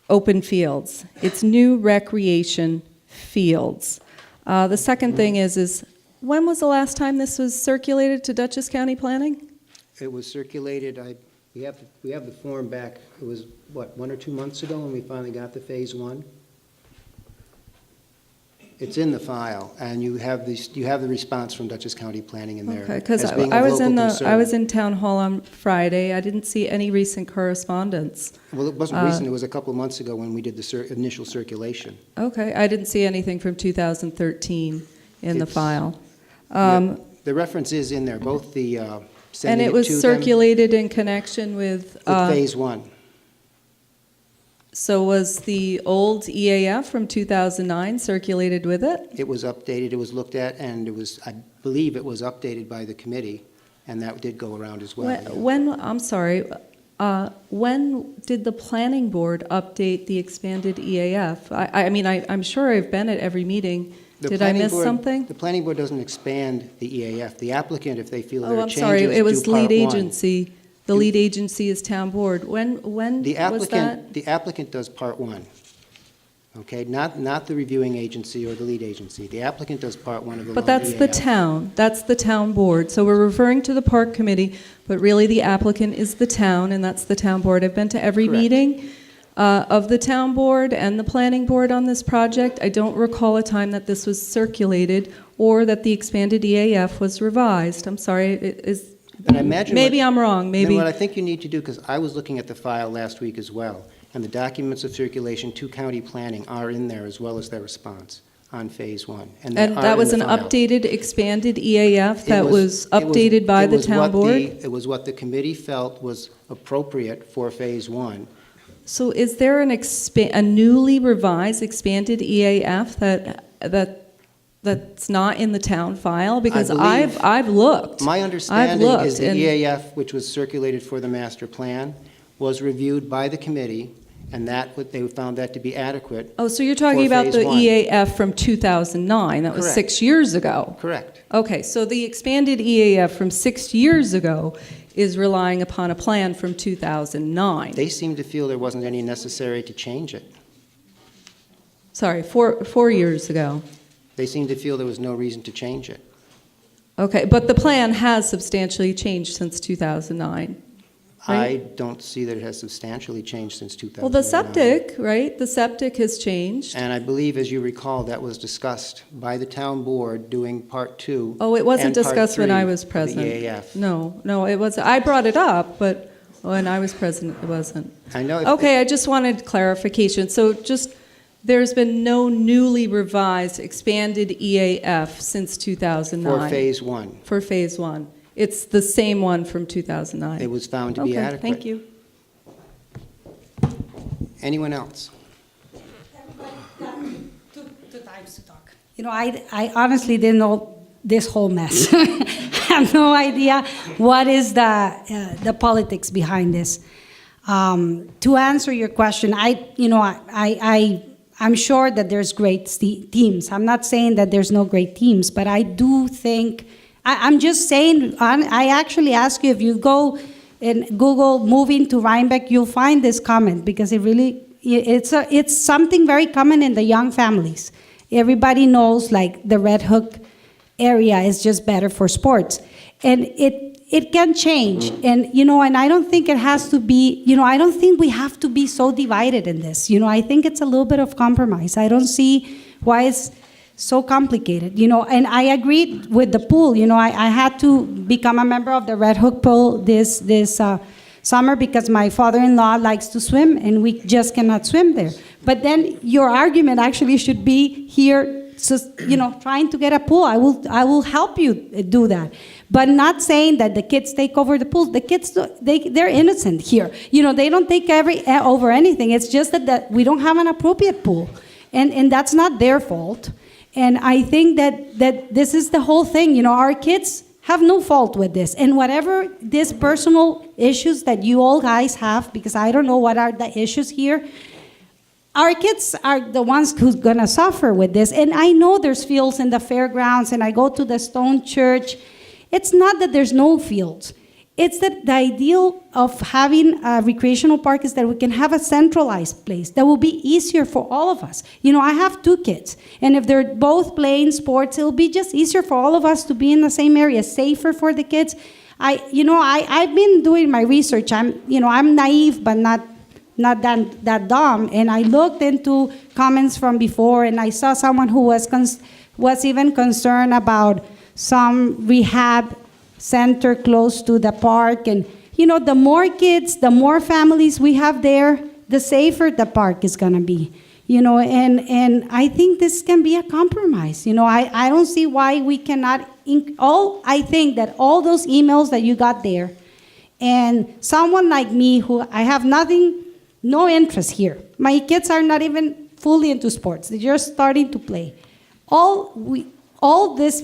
open fields. It's new recreation fields. The second thing is when was the last time this was circulated to Dutchess County Planning? It was circulated, we have the form back, it was, 1 or 2 months ago when we finally got the phase 1? It's in the file, and you have the response from Dutchess County Planning in there. Okay, because as being I of was local in concern. I was in town hall on Friday. I didn't see any recent correspondence. Well, it wasn't recent, it was a couple of months ago when we did the initial circulation. Okay, I didn't see anything from 2013 in the It's- file. The reference is in there, both the And sending it it was to them circulated in connection with, with phase 1. so was the old EAF from 2009 circulated with it? It was updated, it was looked at, and it was, I believe it was updated by the committee, and that did go around as well. yeah. I'm sorry, when did the planning board update the expanded EAF? I mean, I'm sure I've been at every meeting. The Did I planning miss board- something? The planning board doesn't expand the EAF. The applicant, if they feel there Oh, are I'm changes, sorry, it was do part lead one. agency. The lead agency is town board. When The was that? the applicant does part 1, okay? Not the reviewing agency or the lead agency. The applicant does part 1 of the But long that's the EAF. town, that's the town board. So we're referring to the park committee, but really the applicant is the town, and that's the town board. I've been to every Correct. meeting of the town board and the planning board on this project. I don't recall a time that this was circulated or that the expanded EAF was revised. I'm sorry, it is, And I imagine maybe what- I'm wrong, Then maybe. what I think you need to do, because I was looking at the file last week as well, and the documents of circulation to county planning are in there as well as their response on phase 1. And they are that in was the an file. updated, expanded EAF It that was updated by it the was town what board? It was what the committee felt was appropriate for phase 1. So is there a newly revised, expanded EAF that's not in the town file? Because believe- I've looked. My understanding looked, is the and- EAF, which was circulated for the master plan, was reviewed by the committee, and they found that to be adequate. Oh, so you're talking for about phase the one. EAF from 2009, that was Correct. 6 years ago? Correct. Okay, so the expanded EAF from 6 years ago is relying upon a plan from 2009. They seemed to feel there wasn't any necessary to change it. Sorry, 4 years ago. They seemed to feel there was no reason to change it. Okay, but the plan has substantially changed since 2009. I Right. don't see that it has substantially changed since 2009. Well, the septic, right? The septic has changed. And I believe, as you recall, that was discussed by the town board doing part 2. Oh, it wasn't and part discussed when I 3 was of the present. EAF. No, it was. I brought it up, but when I was present, it wasn't. I know. Okay, I just wanted clarification. So there's been no newly revised, expanded EAF since 2009? For phase 1. For phase 1. It's the same one from 2009? It was found to be Okay, adequate. thank you. Anyone else? Two times to talk. You know, I honestly didn't know this whole mess. I have no idea what is the politics behind this. To answer your question, I'm sure that there's great teams. I'm not saying that there's no great teams, but I do think, I'm just saying, I actually ask you, if you go and Google moving to Rhinebeck, you'll find this comment, because it's something very common in the young families. Everybody knows, like, the Red Hook area is just better for sports. And it can change. And, and I don't think it has to be, I don't think we have to be so divided in this. I think it's a little bit of compromise. I don't see why it's so complicated, and I agreed with the pool. I had to become a member of the Red Hook pool this summer because my father-in-law likes to swim and we just cannot swim there. But then your argument actually should be here, so, trying to get a pool. I will help you do that. But not saying that the kids take over the pools. The kids, they're innocent here. They don't take over anything. It's just that we don't have an appropriate pool. And that's not their fault. And I think that this is the whole thing. Our kids have no fault with this. And whatever these personal issues that you all guys have, because I don't know what are the issues here, our kids are the ones who's gonna suffer with this. And I know there's fields in the fairgrounds, and I go to the Stone Church. It's not that there's no fields. It's that the ideal of having a recreational park is that we can have a centralized place that will be easier for all of us. I have 2 kids, and if they're both playing sports, it'll be just easier for all of us to be in the same area, safer for the kids. I've been doing my research. I'm naive, but not that dumb. And I looked into comments from before, and I saw someone who was even concerned about some rehab center close to the park. And, the more kids, the more families we have there, the safer the park is going to be. And I think this can be a compromise. I don't see why we cannot, I think that all those emails that you got there, and someone like me who I have no interest here. My kids are not even fully into sports. They're just starting to play. All these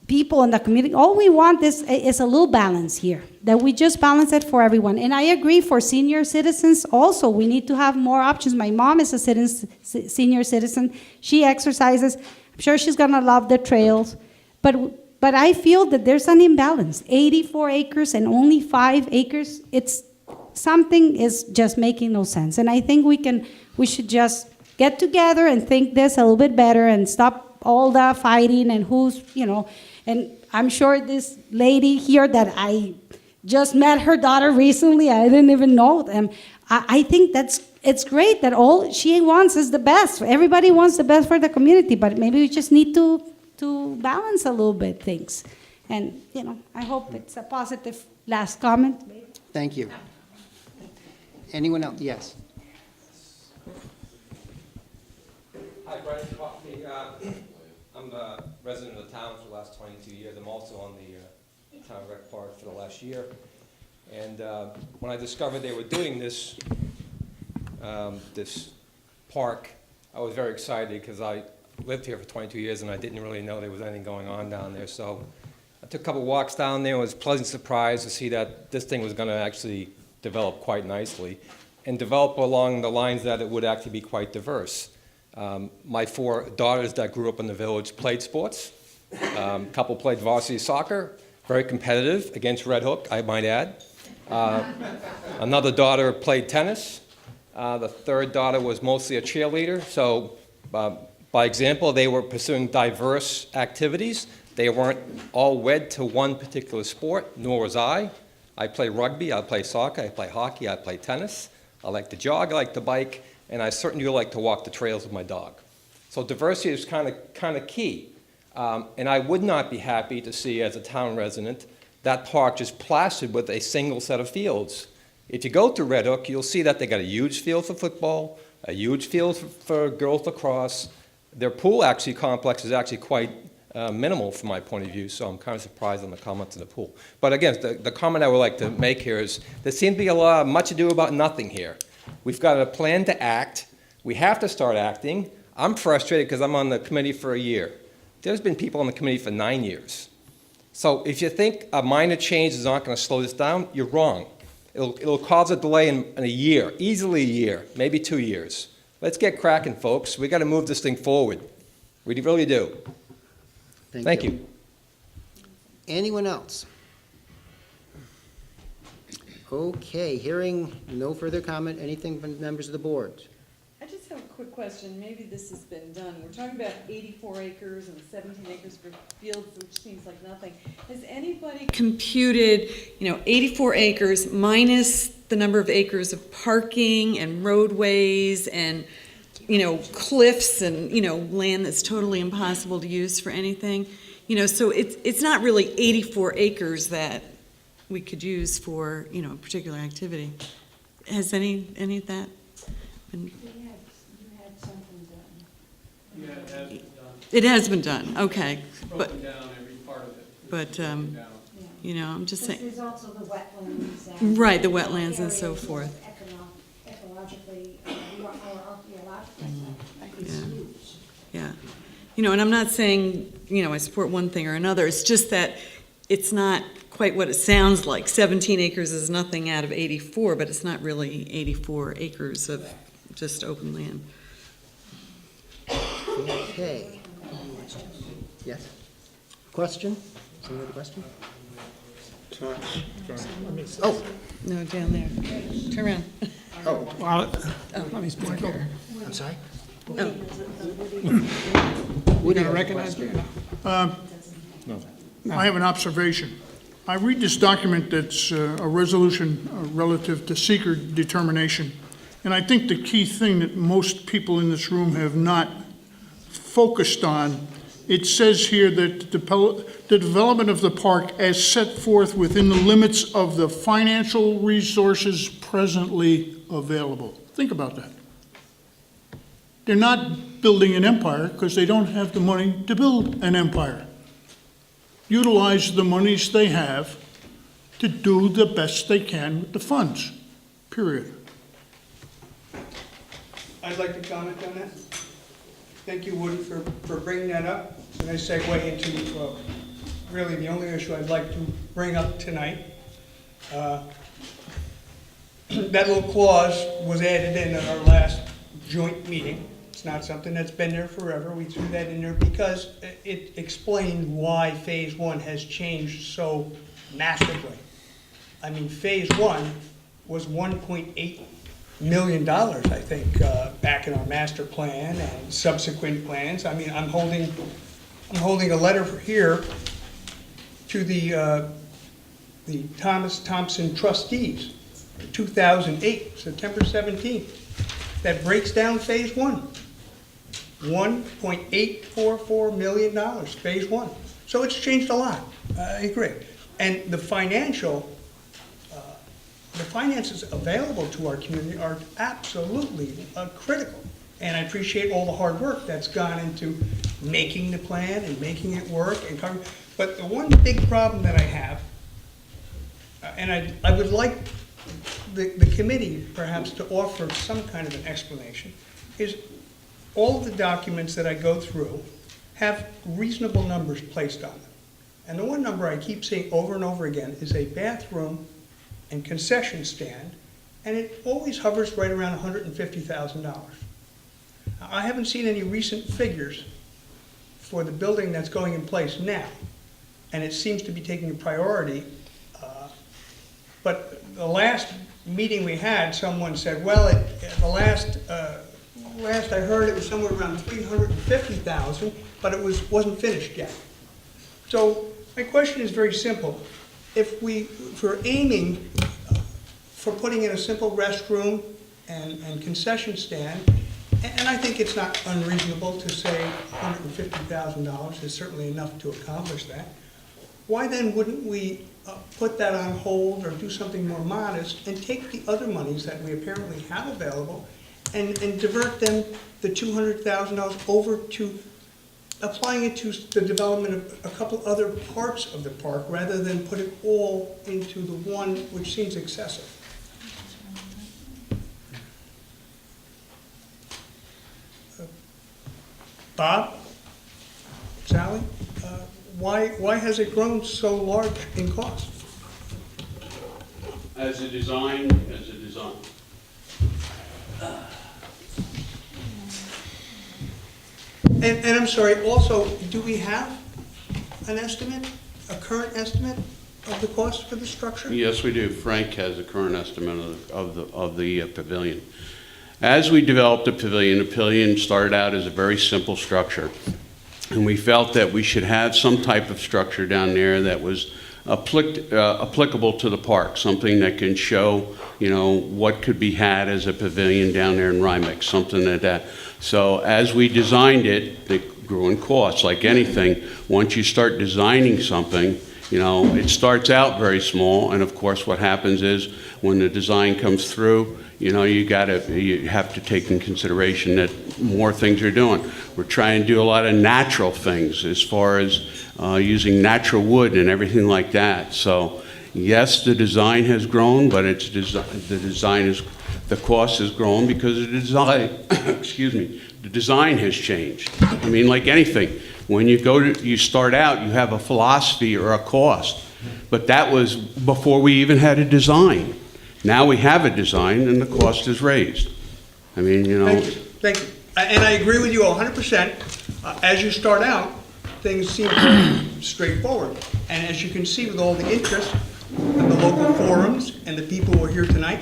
people in the community, all we want is a little balance here, that we just balance it for everyone. And I agree, for senior citizens also, we need to have more options. My mom is a senior citizen. She exercises. I'm sure she's going to love the trails. But I feel that there's an imbalance. 84 acres and only 5 acres, something is just making no sense. And I think we should just get together and think this a little bit better and stop all the fighting and and I'm sure this lady here that I just met her daughter recently, I didn't even know them. I think it's great that all she wants is the best. Everybody wants the best for the community, but maybe we just need to balance a little bit things. And, I hope it's a positive last comment. Thank you. Anyone else? Yes. Hi, Brian Coffey. I'm a resident of the town for the last 22 years. I'm also on the town rec board for the last year. And when I discovered they were doing this this park, I was very excited because I lived here for 22 years and I didn't really know there was anything going on down there. So I took a couple walks down there and was pleasantly surprised to see that this thing was going to actually develop quite nicely and develop along the lines that it would actually be quite diverse. My 4 daughters that grew up in the village played sports. A couple played varsity soccer, very competitive against Red Hook, I might add. Another daughter played tennis. The 3rd daughter was mostly a cheerleader. So by example, they were pursuing diverse activities. They weren't all wed to one particular sport, nor was I. I play rugby, I play soccer, I play hockey, I play tennis. I like to jog, I like to bike, and I certainly like to walk the trails with my dog. So diversity is kind of key. And I would not be happy to see, as a town resident, that park just plastered with a single set of fields. If you go to Red Hook, you'll see that they got a huge field for football, a huge field for girls lacrosse. Their pool complex is actually quite minimal from my point of view, so I'm kind of surprised on the comments in the pool. But again, the comment I would like to make here is there seems to be much ado about nothing here. We've got a plan to act. We have to start acting. I'm frustrated because I'm on the committee for a year. There's been people on the committee for 9 years. So if you think a minor change is not going to slow this down, you're wrong. It'll cause a delay in a year, easily a year, maybe 2 years. Let's get cracking, folks. We got to move this thing forward. We really do. Thank you. Anyone else? Okay, hearing no further comment, anything from members of the board? I just have a quick question. Maybe this has been done. We're talking about 84 acres and 17 acres for fields, which seems like nothing. Has anybody computed, 84 acres minus the number of acres of parking and roadways and, cliffs and, land that's totally impossible to use for anything? So it's not really 84 acres that we could use for, a particular activity. Has any of that been? Yeah, it has been done. It has been done, okay. Broken down every part of it. But, I'm just saying. There's also the wetlands. And Right, the wetlands and so forth. Ecologically, or archaeologically, it's huge. Yeah. And I'm not saying, I support one thing or another. It's just that it's not quite what it sounds like. 17 acres is nothing out of 84, but it's not really 84 acres of just open land. Okay. Yes? Question? Someone have a question? Oh, No, down there. Turn around. I'm sorry? Would you recognize me? I have an observation. I read this document that's a resolution relative to seeker determination, and I think the key thing that most people in this room have not focused on, it says here that the development of the park as set forth within the limits of the financial resources presently available. Think about that. They're not building an empire because they don't have the money to build an empire. Utilize the monies they have to do the best they can with the funds, period. I'd like to comment on that. Thank you, Woody, for bringing that up. And I segue into really the only issue I'd like to bring up tonight. That little clause was added in at our last joint meeting. It's not something that's been there forever. We threw that in there because it explained why Phase 1 has changed so massively. I mean, Phase 1 was $1.8 million, I think, back in our master plan and subsequent plans. I mean, I'm holding a letter here to the Thompson trustees, 2008, September 17th, that breaks down Phase 1. $1.844 million, Phase 1. So it's changed a lot, I agree. And the finances available to our community are absolutely critical. And I appreciate all the hard work that's gone into making the plan and making it work and covering. But the one big problem that I have, and I would like the committee perhaps to offer some kind of an explanation, is all of the documents that I go through have reasonable numbers placed on them. And the one number I keep seeing over and over again is a bathroom and concession stand, and it always hovers right around $150,000. I haven't seen any recent figures for the building that's going in place now, and it seems to be taking a priority. But the last meeting we had, someone said, well, the last I heard it was somewhere around $350,000, but it wasn't finished yet. So my question is very simple. If we're aiming for putting in a simple restroom and concession stand, and I think it's not unreasonable to say $150,000 is certainly enough to accomplish that, why then wouldn't we put that on hold or do something more modest and take the other monies that we apparently have available and divert them, the $200,000, over to applying it to the development of a couple other parts of the park rather than put it all into the one, which seems excessive? Bob? Sally? Why has it grown so large in cost? As a design. And I'm sorry, also, do we have an estimate, a current estimate of the cost for the structure? Yes, we do. Frank has a current estimate of the pavilion. As we developed the pavilion started out as a very simple structure. And we felt that we should have some type of structure down there that was applicable to the park, something that can show, what could be had as a pavilion down there in Rhinebeck, something like that. So as we designed it, it grew in cost. Like anything, once you start designing something, it starts out very small, and of course what happens is when the design comes through, you have to take in consideration that more things are doing. We're trying to do a lot of natural things as far as using natural wood and everything like that. So yes, the design has grown, but the cost has grown because the design, the design has changed. I mean, like anything, when you start out, you have a philosophy or a cost, but that was before we even had a design. Now we have a design and the cost is raised. I mean, Thank you. And I agree with you 100%. As you start out, things seem very straightforward. And as you can see with all the interest in the local forums and the people who are here tonight,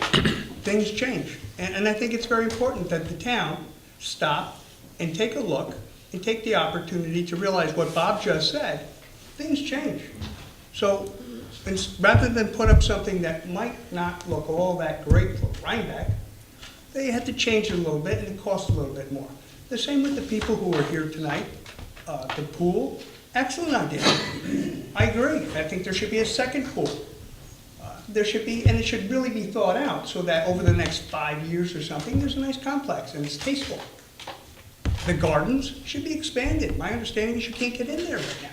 things change. And I think it's very important that the town stop and take a look and take the opportunity to realize what Bob just said. Things change. So rather than put up something that might not look all that great for Rhinebeck, they had to change it a little bit and it cost a little bit more. The same with the people who are here tonight. The pool, excellent idea. I agree. I think there should be a second pool. There should be, and it should really be thought out so that over the next 5 years or something, there's a nice complex and it's tasteful. The gardens should be expanded. My understanding is you can't get in there right now.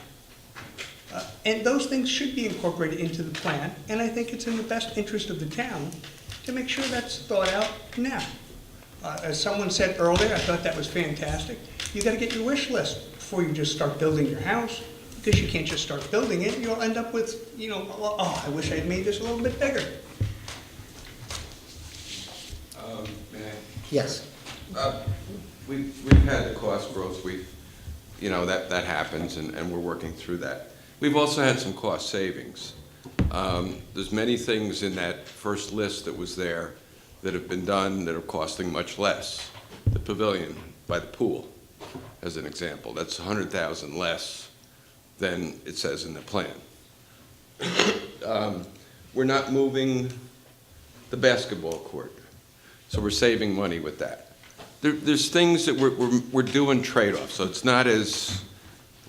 And those things should be incorporated into the plan, and I think it's in the best interest of the town to make sure that's thought out now. As someone said earlier, I thought that was fantastic. You got to get your wish list before you just start building your house, because you can't just start building it. You'll end up with, oh, I wish I'd made this a little bit bigger. Yes. We've had the cost growth. That happens, and we're working through that. We've also had some cost savings. There's many things in that first list that was there that have been done that are costing much less. The pavilion by the pool, as an example, that's $100,000 less than it says in the plan. We're not moving the basketball court, so we're saving money with that. There's things that we're doing trade-offs, so it's not as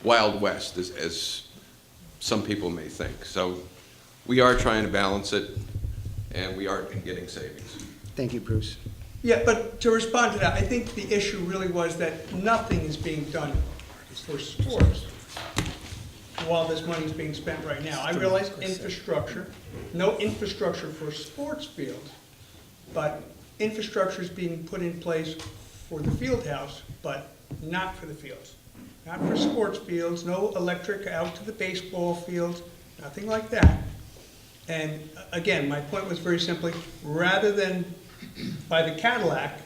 Wild West as some people may think. So we are trying to balance it, and we are getting savings. Thank you, Bruce. Yeah, but to respond to that, I think the issue really was that nothing is being done for sports while this money is being spent right now. I realize infrastructure, no infrastructure for a sports field, but infrastructure is being put in place for the field house, but not for the fields. Not for sports fields, no electric out to the baseball fields, nothing like that. And again, my point was very simply, rather than buy the Cadillac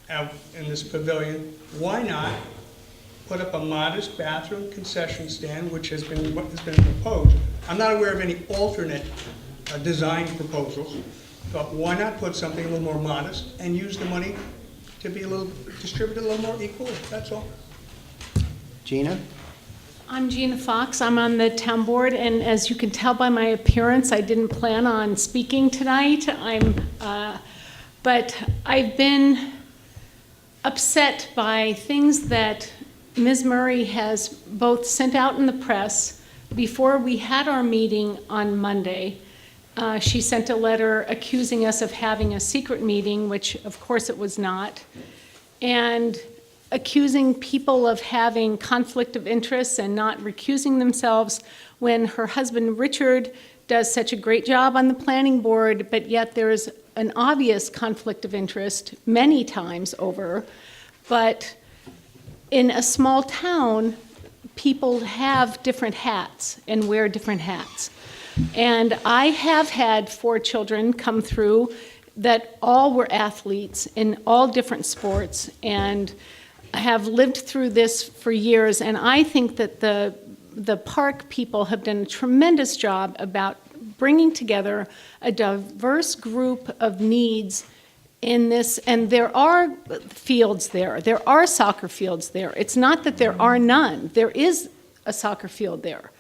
out in this pavilion, why not put up a modest bathroom concession stand, which has been proposed. I'm not aware of any alternate design proposals, but why not put something a little more modest and use the money to be distributed a little more equally, that's all. Gina? I'm Gina Fox. I'm on the town board, and as you can tell by my appearance, I didn't plan on speaking tonight. But I've been upset by things that Ms. Murray has both sent out in the press before we had our meeting on Monday. She sent a letter accusing us of having a secret meeting, which of course it was not, and accusing people of having conflict of interest and not recusing themselves when her husband Richard does such a great job on the planning board, but yet there's an obvious conflict of interest many times over. But in a small town, people have different hats and wear different hats. And I have had 4 children come through that all were athletes in all different sports, and have lived through this for years. And I think that the park people have done a tremendous job about bringing together a diverse group of needs in this. And there are fields there. There are soccer fields there. It's not that there are none. There is a soccer field there.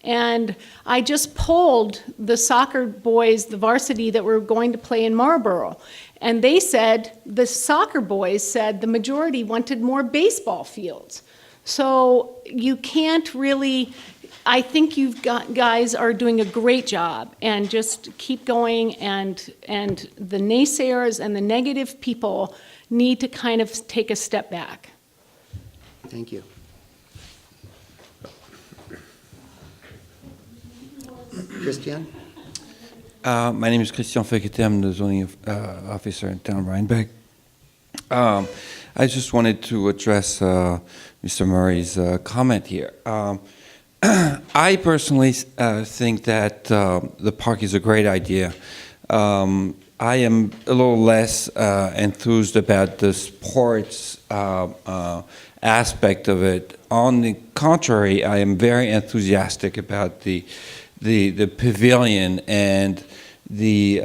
And I just polled the soccer boys, the varsity that were going to play in Marlboro. And they said, the soccer boys said the majority wanted more baseball fields. So you can't really, I think guys are doing a great job, and just keep going, and the naysayers and the negative people need to kind of take a step back. Thank you. Christian? My name is Christian Fekete. I'm the zoning officer in town Rhinebeck. I just wanted to address Mr. Murray's comment here. I personally think that the park is a great idea. I am a little less enthused about the sports aspect of it. On the contrary, I am very enthusiastic about the pavilion and the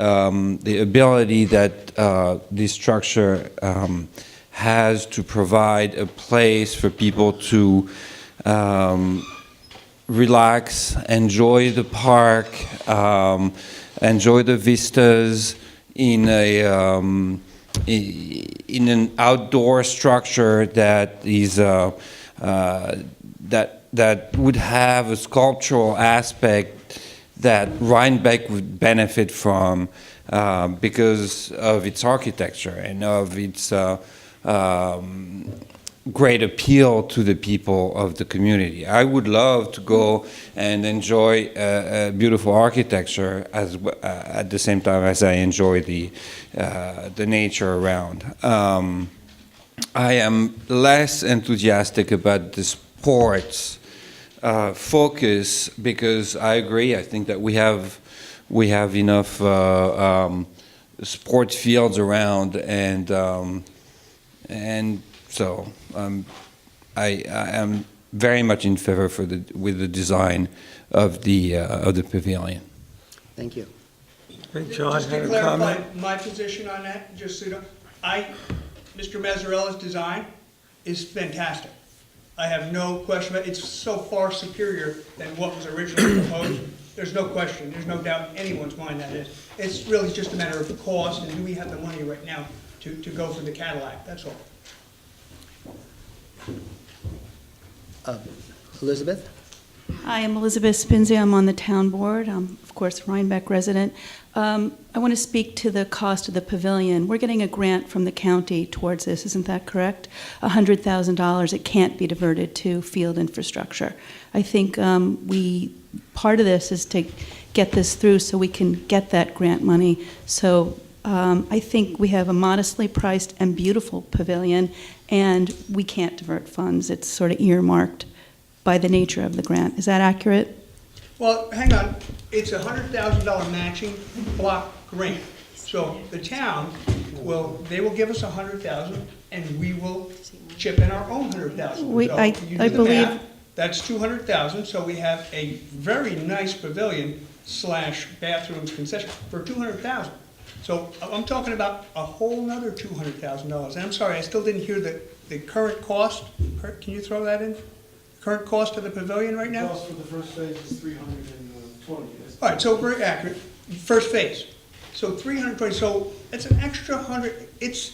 ability that this structure has to provide a place for people to relax, enjoy the park, enjoy the vistas in an outdoor structure that is that would have a sculptural aspect that Rhinebeck would benefit from because of its architecture and of its great appeal to the people of the community. I would love to go and enjoy beautiful architecture at the same time as I enjoy the nature around. I am less enthusiastic about the sports focus, because I agree. I think that we have enough sports fields around, and so I am very much in favor with the design of the pavilion. Thank you. Hey, John, Just to had a clarify comment? my position on that, just so you know, Mr. Mazzarella's design is fantastic. I have no question about it. It's so far superior than what was originally proposed. There's no question, there's no doubt in anyone's mind that is. It's really just a matter of cost, and do we have the money right now to go for the Cadillac, that's all. Elizabeth? Hi, I'm Elizabeth Spinzey. I'm on the town board. I'm, of course, Rhinebeck resident. I want to speak to the cost of the pavilion. We're getting a grant from the county towards this, isn't that correct? $100,000. It can't be diverted to field infrastructure. I think part of this is to get this through so we can get that grant money, so I think we have a modestly priced and beautiful pavilion, and we can't divert funds. It's sort of earmarked by the nature of the grant. Is that accurate? Well, hang on, it's a $100,000 matching block grant. So the town they will give us 100,000 and we will chip in our own 100,000. I believe. That's 200,000, so we have a very nice pavilion / bathrooms concession for 200,000. So I'm talking about a whole nother $200,000. And I'm sorry, I still didn't hear the current cost. Kurt, can you throw that in? Current cost of the pavilion right now? Cost for the first phase is 320. All right, so very accurate. First phase. So 320. So it's an extra 100. It's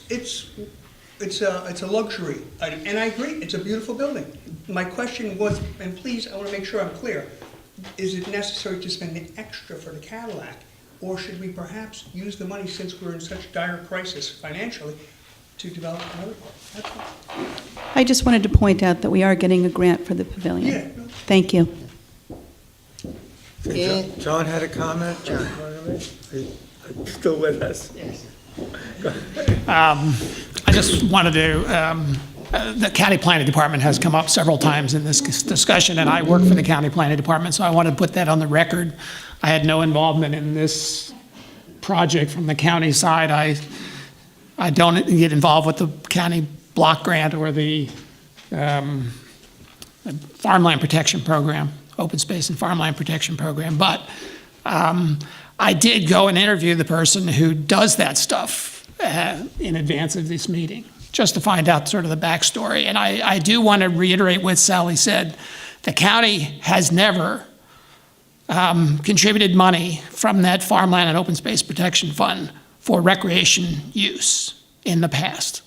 a luxury, and I agree. It's a beautiful building. My question was, and please, I want to make sure I'm clear. Is it necessary to spend the extra for the Cadillac, or should we perhaps use the money, since we're in such dire crisis financially, to develop another part? That's all. I just wanted to point out that we are getting a grant for the pavilion. Yeah. Thank you. John had a comment? John, still with us? Yes. I just wanted to, the county planning department has come up several times in this discussion, and I work for the county planning department, so I want to put that on the record. I had no involvement in this project from the county side. I don't get involved with the county block grant or the farmland protection program, open space and farmland protection program, but I did go and interview the person who does that stuff in advance of this meeting, just to find out sort of the backstory. And I do want to reiterate what Sally said. The county has never contributed money from that farmland and open space protection fund for recreation use in the past.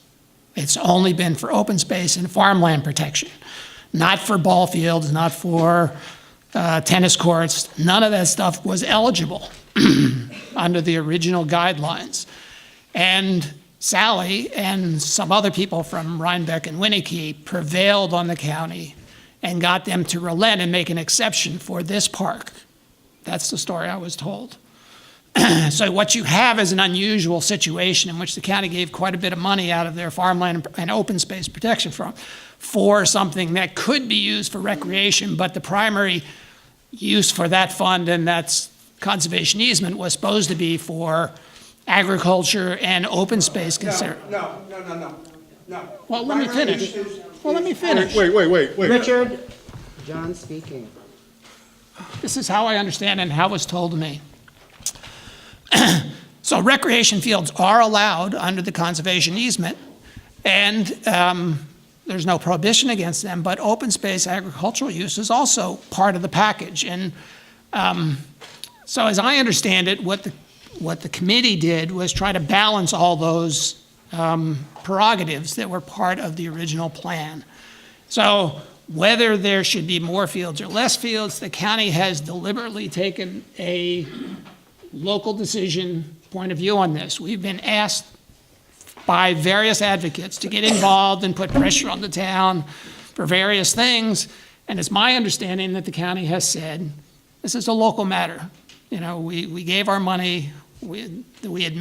It's only been for open space and farmland protection, not for ball fields, not for tennis courts. None of that stuff was eligible under the original guidelines. And Sally and some other people from Rhinebeck and Winnicke prevailed on the county and got them to relent and make an exception for this park. That's the story I was told. So what you have is an unusual situation in which the county gave quite a bit of money out of their farmland and open space protection fund for something that could be used for recreation, but the primary use for that fund and that's conservation easement was supposed to be for agriculture and open space concern. No. Well, let me finish. Wait. Richard, John speaking. This is how I understand and how it was told to me. So recreation fields are allowed under the conservation easement, and there's no prohibition against them, but open space agricultural use is also part of the package. And so as I understand it, what the committee did was try to balance all those prerogatives that were part of the original plan. So whether there should be more fields or less fields, the county has deliberately taken a local decision point of view on this. We've been asked by various advocates to get involved and put pressure on the town for various things, and it's my understanding that the county has said, this is a local matter. You know, we gave our money, we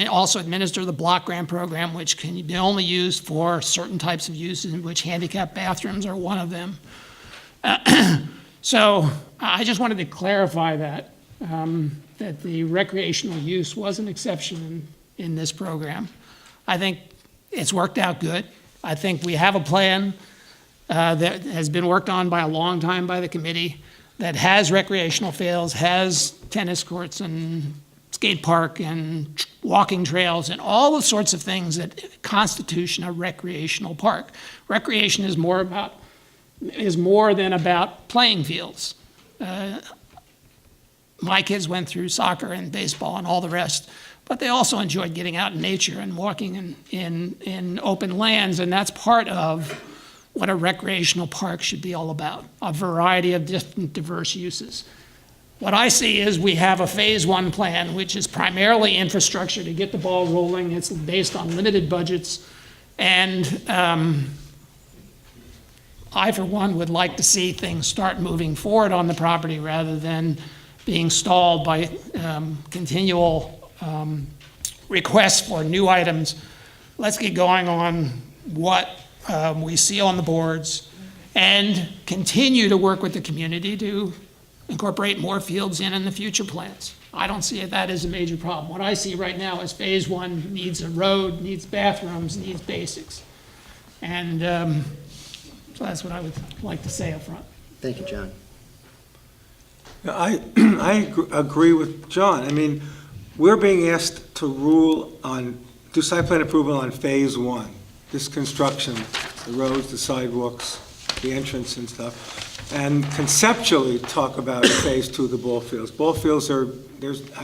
also administer the block grant program, which can be only used for certain types of uses, in which handicap bathrooms are one of them. So I just wanted to clarify that, that the recreational use was an exception in this program. I think it's worked out good. I think we have a plan that has been worked on by a long time by the committee that has recreational fields, has tennis courts and skate park and walking trails and all the sorts of things that constitute a recreational park. Recreation is more than about playing fields. My kids went through soccer and baseball and all the rest, but they also enjoyed getting out in nature and walking in open lands, and that's part of what a recreational park should be all about, a variety of different diverse uses. What I see is we have a phase one plan, which is primarily infrastructure to get the ball rolling. It's based on limited budgets, and I, for one, would like to see things start moving forward on the property rather than being stalled by continual requests for new items. Let's get going on what we see on the boards and continue to work with the community to incorporate more fields in the future plans. I don't see that as a major problem. What I see right now is phase one needs a road, needs bathrooms, needs basics. And so that's what I would like to say up front. Thank you, John. I agree with John. I mean, we're being asked to do site plan approval on phase one, this construction, the roads, the sidewalks, the entrance and stuff, and conceptually talk about phase two, the ball fields. Ball fields I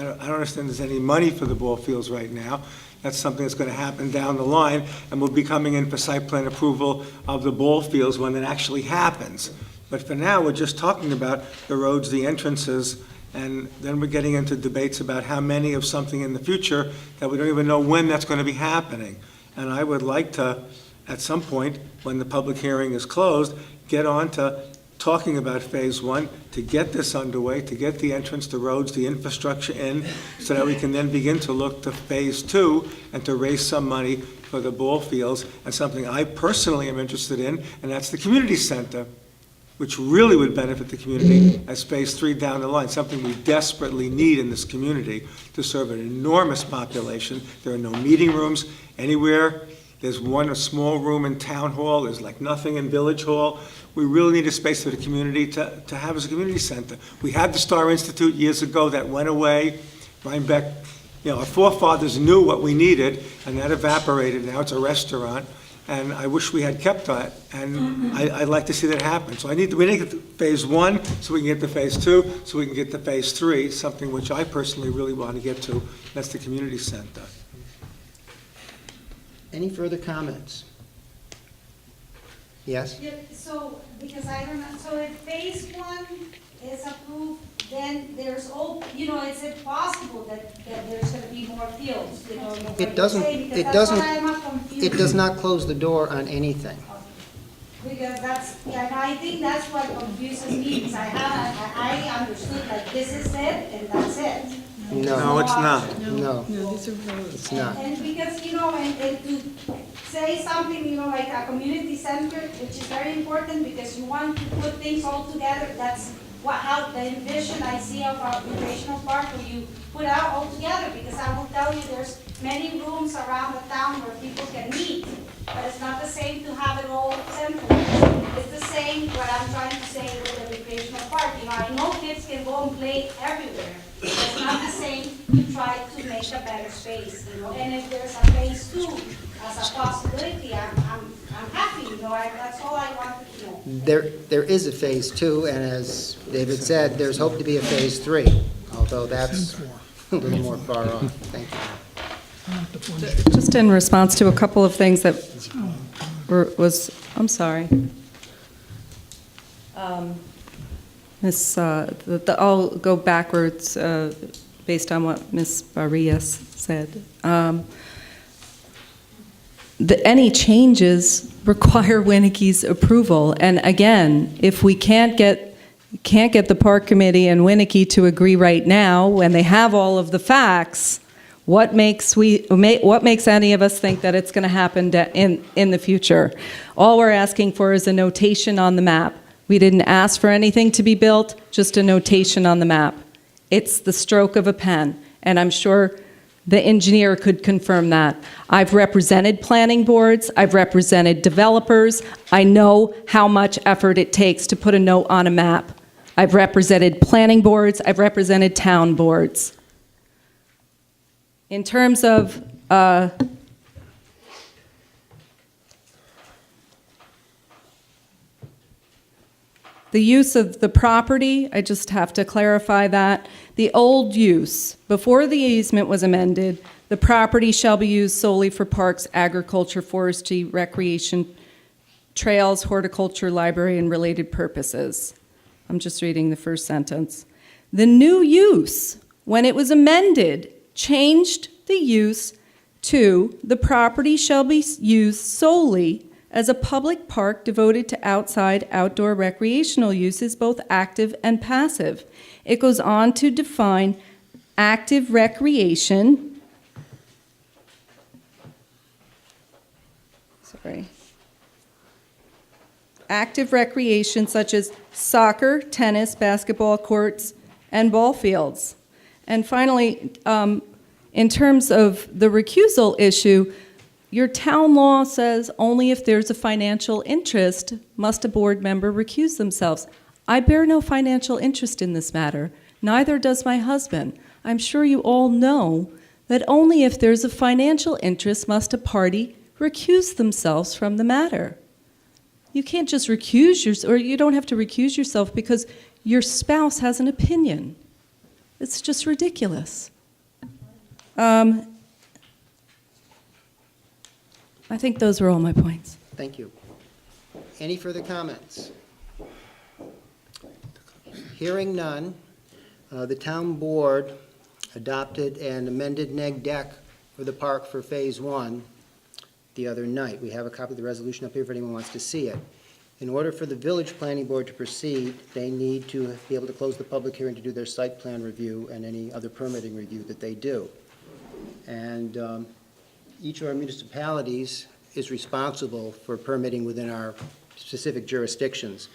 don't understand there's any money for the ball fields right now. That's something that's going to happen down the line, and we'll be coming in for site plan approval of the ball fields when it actually happens. But for now, we're just talking about the roads, the entrances, and then we're getting into debates about how many of something in the future that we don't even know when that's going to be happening. And I would like to, at some point, when the public hearing is closed, get on to talking about phase one, to get this underway, to get the entrance, the roads, the infrastructure in, so that we can then begin to look to phase two and to raise some money for the ball fields, and something I personally am interested in, and that's the community center, which really would benefit the community as phase three down the line, something we desperately need in this community to serve an enormous population. There are no meeting rooms anywhere. There's a small room in town hall. There's like nothing in village hall. We really need a space for the community to have as a community center. We had the Star Institute years ago that went away. Rhinebeck, our forefathers knew what we needed, and that evaporated. Now it's a restaurant. And I wish we had kept that, and I'd like to see that happen. So we need to get to phase one, so we can get to phase two, so we can get to phase three, something which I personally really want to get to. That's the community center. Any further comments? Yes? Yeah, so, because I don't know, so if phase one is approved, then there's it's impossible that there's gonna be more fields, It doesn't, it does not close the door on anything. Because I think that's what confuses me, because I understood like this is it and that's it. No, it's not. No, it's not. And because, and to say something, like a community center, which is very important because you want to put things all together, that's how the envision I see of our recreational park where you put out all together, because I will tell you there's many rooms around the town where people can meet, but it's not the same to have it all centralized. It's the same what I'm trying to say with the recreational park. I know kids can go and play everywhere. It's not the same to try to make a better space, And if there's a phase two as a possibility, I'm happy, that's all I wanted to know. There is a phase two, and as David said, there's hope to be a phase three, although that's a little more far off. Thank you. Just in response to a couple of things that I'm sorry. I'll go backwards based on what Ms. Barrias said. Any changes require Winnike's approval, and again, if we can't get the park committee and Winneke to agree right now when they have all of the facts, what makes any of us think that it's going to happen in the future? All we're asking for is a notation on the map. We didn't ask for anything to be built, just a notation on the map. It's the stroke of a pen, and I'm sure the engineer could confirm that. I've represented planning boards, I've represented developers. I know how much effort it takes to put a note on a map. I've represented planning boards, I've represented town boards. In terms of the use of the property, I just have to clarify that. The old use, before the easement was amended, the property shall be used solely for parks, agriculture, forestry, recreation, trails, horticulture, library, and related purposes. I'm just reading the first sentence. The new use, when it was amended, changed the use to the property shall be used solely as a public park devoted to outdoor recreational uses, both active and passive. It goes on to define active recreation sorry. Active recreation such as soccer, tennis, basketball courts, and ball fields. And finally, in terms of the recusal issue, your town law says only if there's a financial interest must a board member recuse themselves. I bear no financial interest in this matter. Neither does my husband. I'm sure you all know that only if there's a financial interest must a party recuse themselves from the matter. You can't just recuse yourself, or you don't have to recuse yourself because your spouse has an opinion. It's just ridiculous. I think those were all my points. Thank you. Any further comments? Hearing none, the town board adopted an amended neg deck for the park for Phase 1 the other night. We have a copy of the resolution up here if anyone wants to see it. In order for the village planning board to proceed, they need to be able to close the public hearing to do their site plan review and any other permitting review that they do. And each of our municipalities is responsible for permitting within our specific jurisdictions.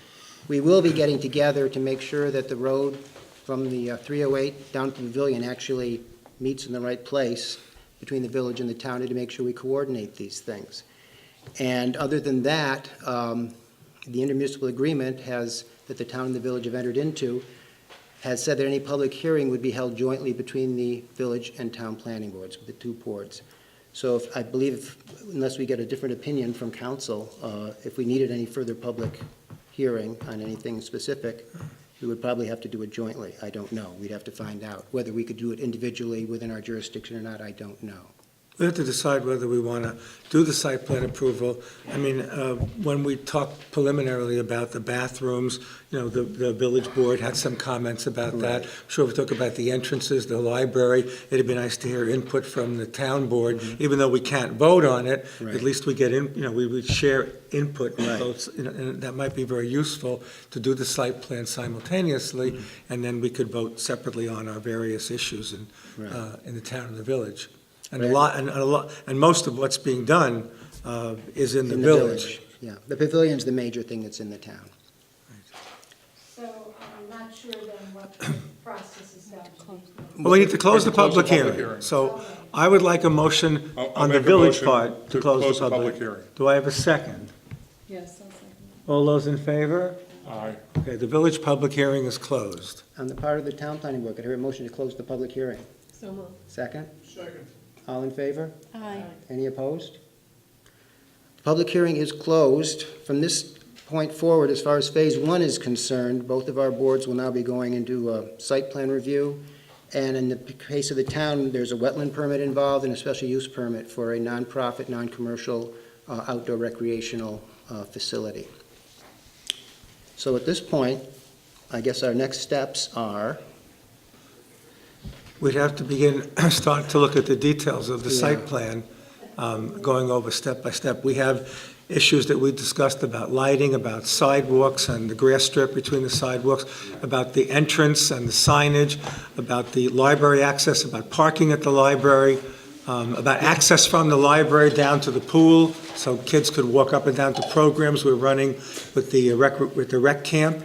We will be getting together to make sure that the road from the 308 down to the pavilion actually meets in the right place between the village and the town, and to make sure we coordinate these things. And other than that, the intermunicipal agreement that the town and the village have entered into has said that any public hearing would be held jointly between the village and town planning boards, the two boards. So I believe, unless we get a different opinion from council, if we needed any further public hearing on anything specific, we would probably have to do it jointly. I don't know. We'd have to find out. Whether we could do it individually within our jurisdiction or not, I don't know. We have to decide whether we want to do the site plan approval. I mean, when we talked preliminarily about the bathrooms, the village board had some comments about that. Sure, we talk about the entrances, the library. It'd be nice to hear input from the town board, even though we can't vote on it. Right. At least we get we would share input, votes, and that might be very useful to do the site plan simultaneously, and then we could vote separately on our various issues in the town and the village. And most of what's being done is in the village. Yeah, the pavilion's the major thing that's in the town. So I'm not sure then what the process is going to be. Well, we need to close the public hearing. So I would like a motion on the village part to close the public hearing. Do I have a second? Yes, I'll second. All those in favor? Aye. Okay, the village public hearing is closed. On the part of the town planning board, could I hear a motion to close the public hearing? So moved. Second? Second. All in favor? Aye. Any opposed? The public hearing is closed. From this point forward, as far as Phase 1 is concerned, both of our boards will now be going into a site plan review. And in the case of the town, there's a wetland permit involved and a special use permit for a nonprofit, non-commercial outdoor recreational facility. So at this point, I guess our next steps are... We'd have to start to look at the details of the site plan, going over step by step. We have issues that we discussed about lighting, about sidewalks and the grass strip between the sidewalks, about the entrance and the signage, about the library access, about parking at the library, about access from the library down to the pool, so kids could walk up and down to programs we're running with the rec camp.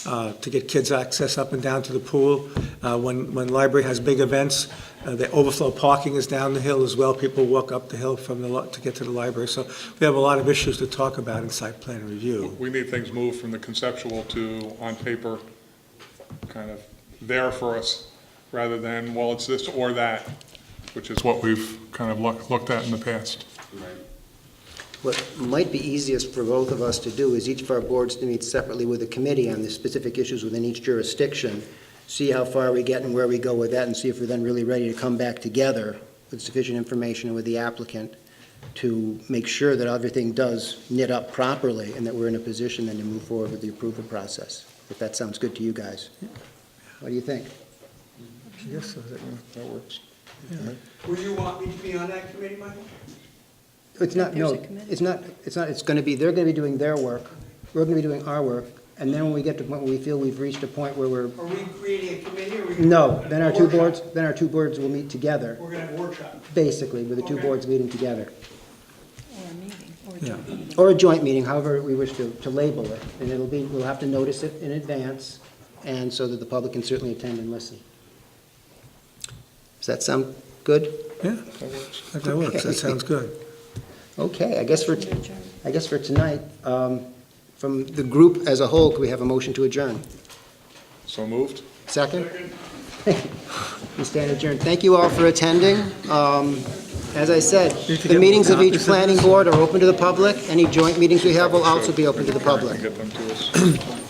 To get kids access up and down to the pool. When library has big events, the overflow parking is down the hill as well. People walk up the hill to get to the library. So we have a lot of issues to talk about in site plan review. We need things moved from the conceptual to on paper, kind of there for us, rather than, well, it's this or that, which is what we've kind of looked at in the past. Right. What might be easiest for both of us to do is each of our boards to meet separately with a committee on the specific issues within each jurisdiction, see how far we get and where we go with that, and see if we're then really ready to come back together with sufficient information and with the applicant to make sure that everything does knit up properly and that we're in a position then to move forward with the approval process, if that sounds good to you guys. What do you think? Yes, that works. Yeah. Will you want me to be on that committee, Michael? It's not, no, it's not, it's going to be, they're going to be doing their work, we're going to be doing our work, and then when we get to the point where we feel we've reached a point where we're... Are we creating a committee, or are we... No, then our two boards will meet together. We're going to have a workshop. Basically, with the two boards meeting together. Or a meeting. Yeah. Or a joint meeting, however we wish to label it. And we'll have to notice it in advance, and so that the public can certainly attend and listen. Does that sound good? Yeah, that works, that sounds good. Okay, I guess for tonight, from the group as a whole, could we have a motion to adjourn? So moved? Second? We stand adjourned. Thank you all for attending. As I said, the meetings of each planning board are open to the public. Any joint meetings we have will also be open to the public. Get them to us.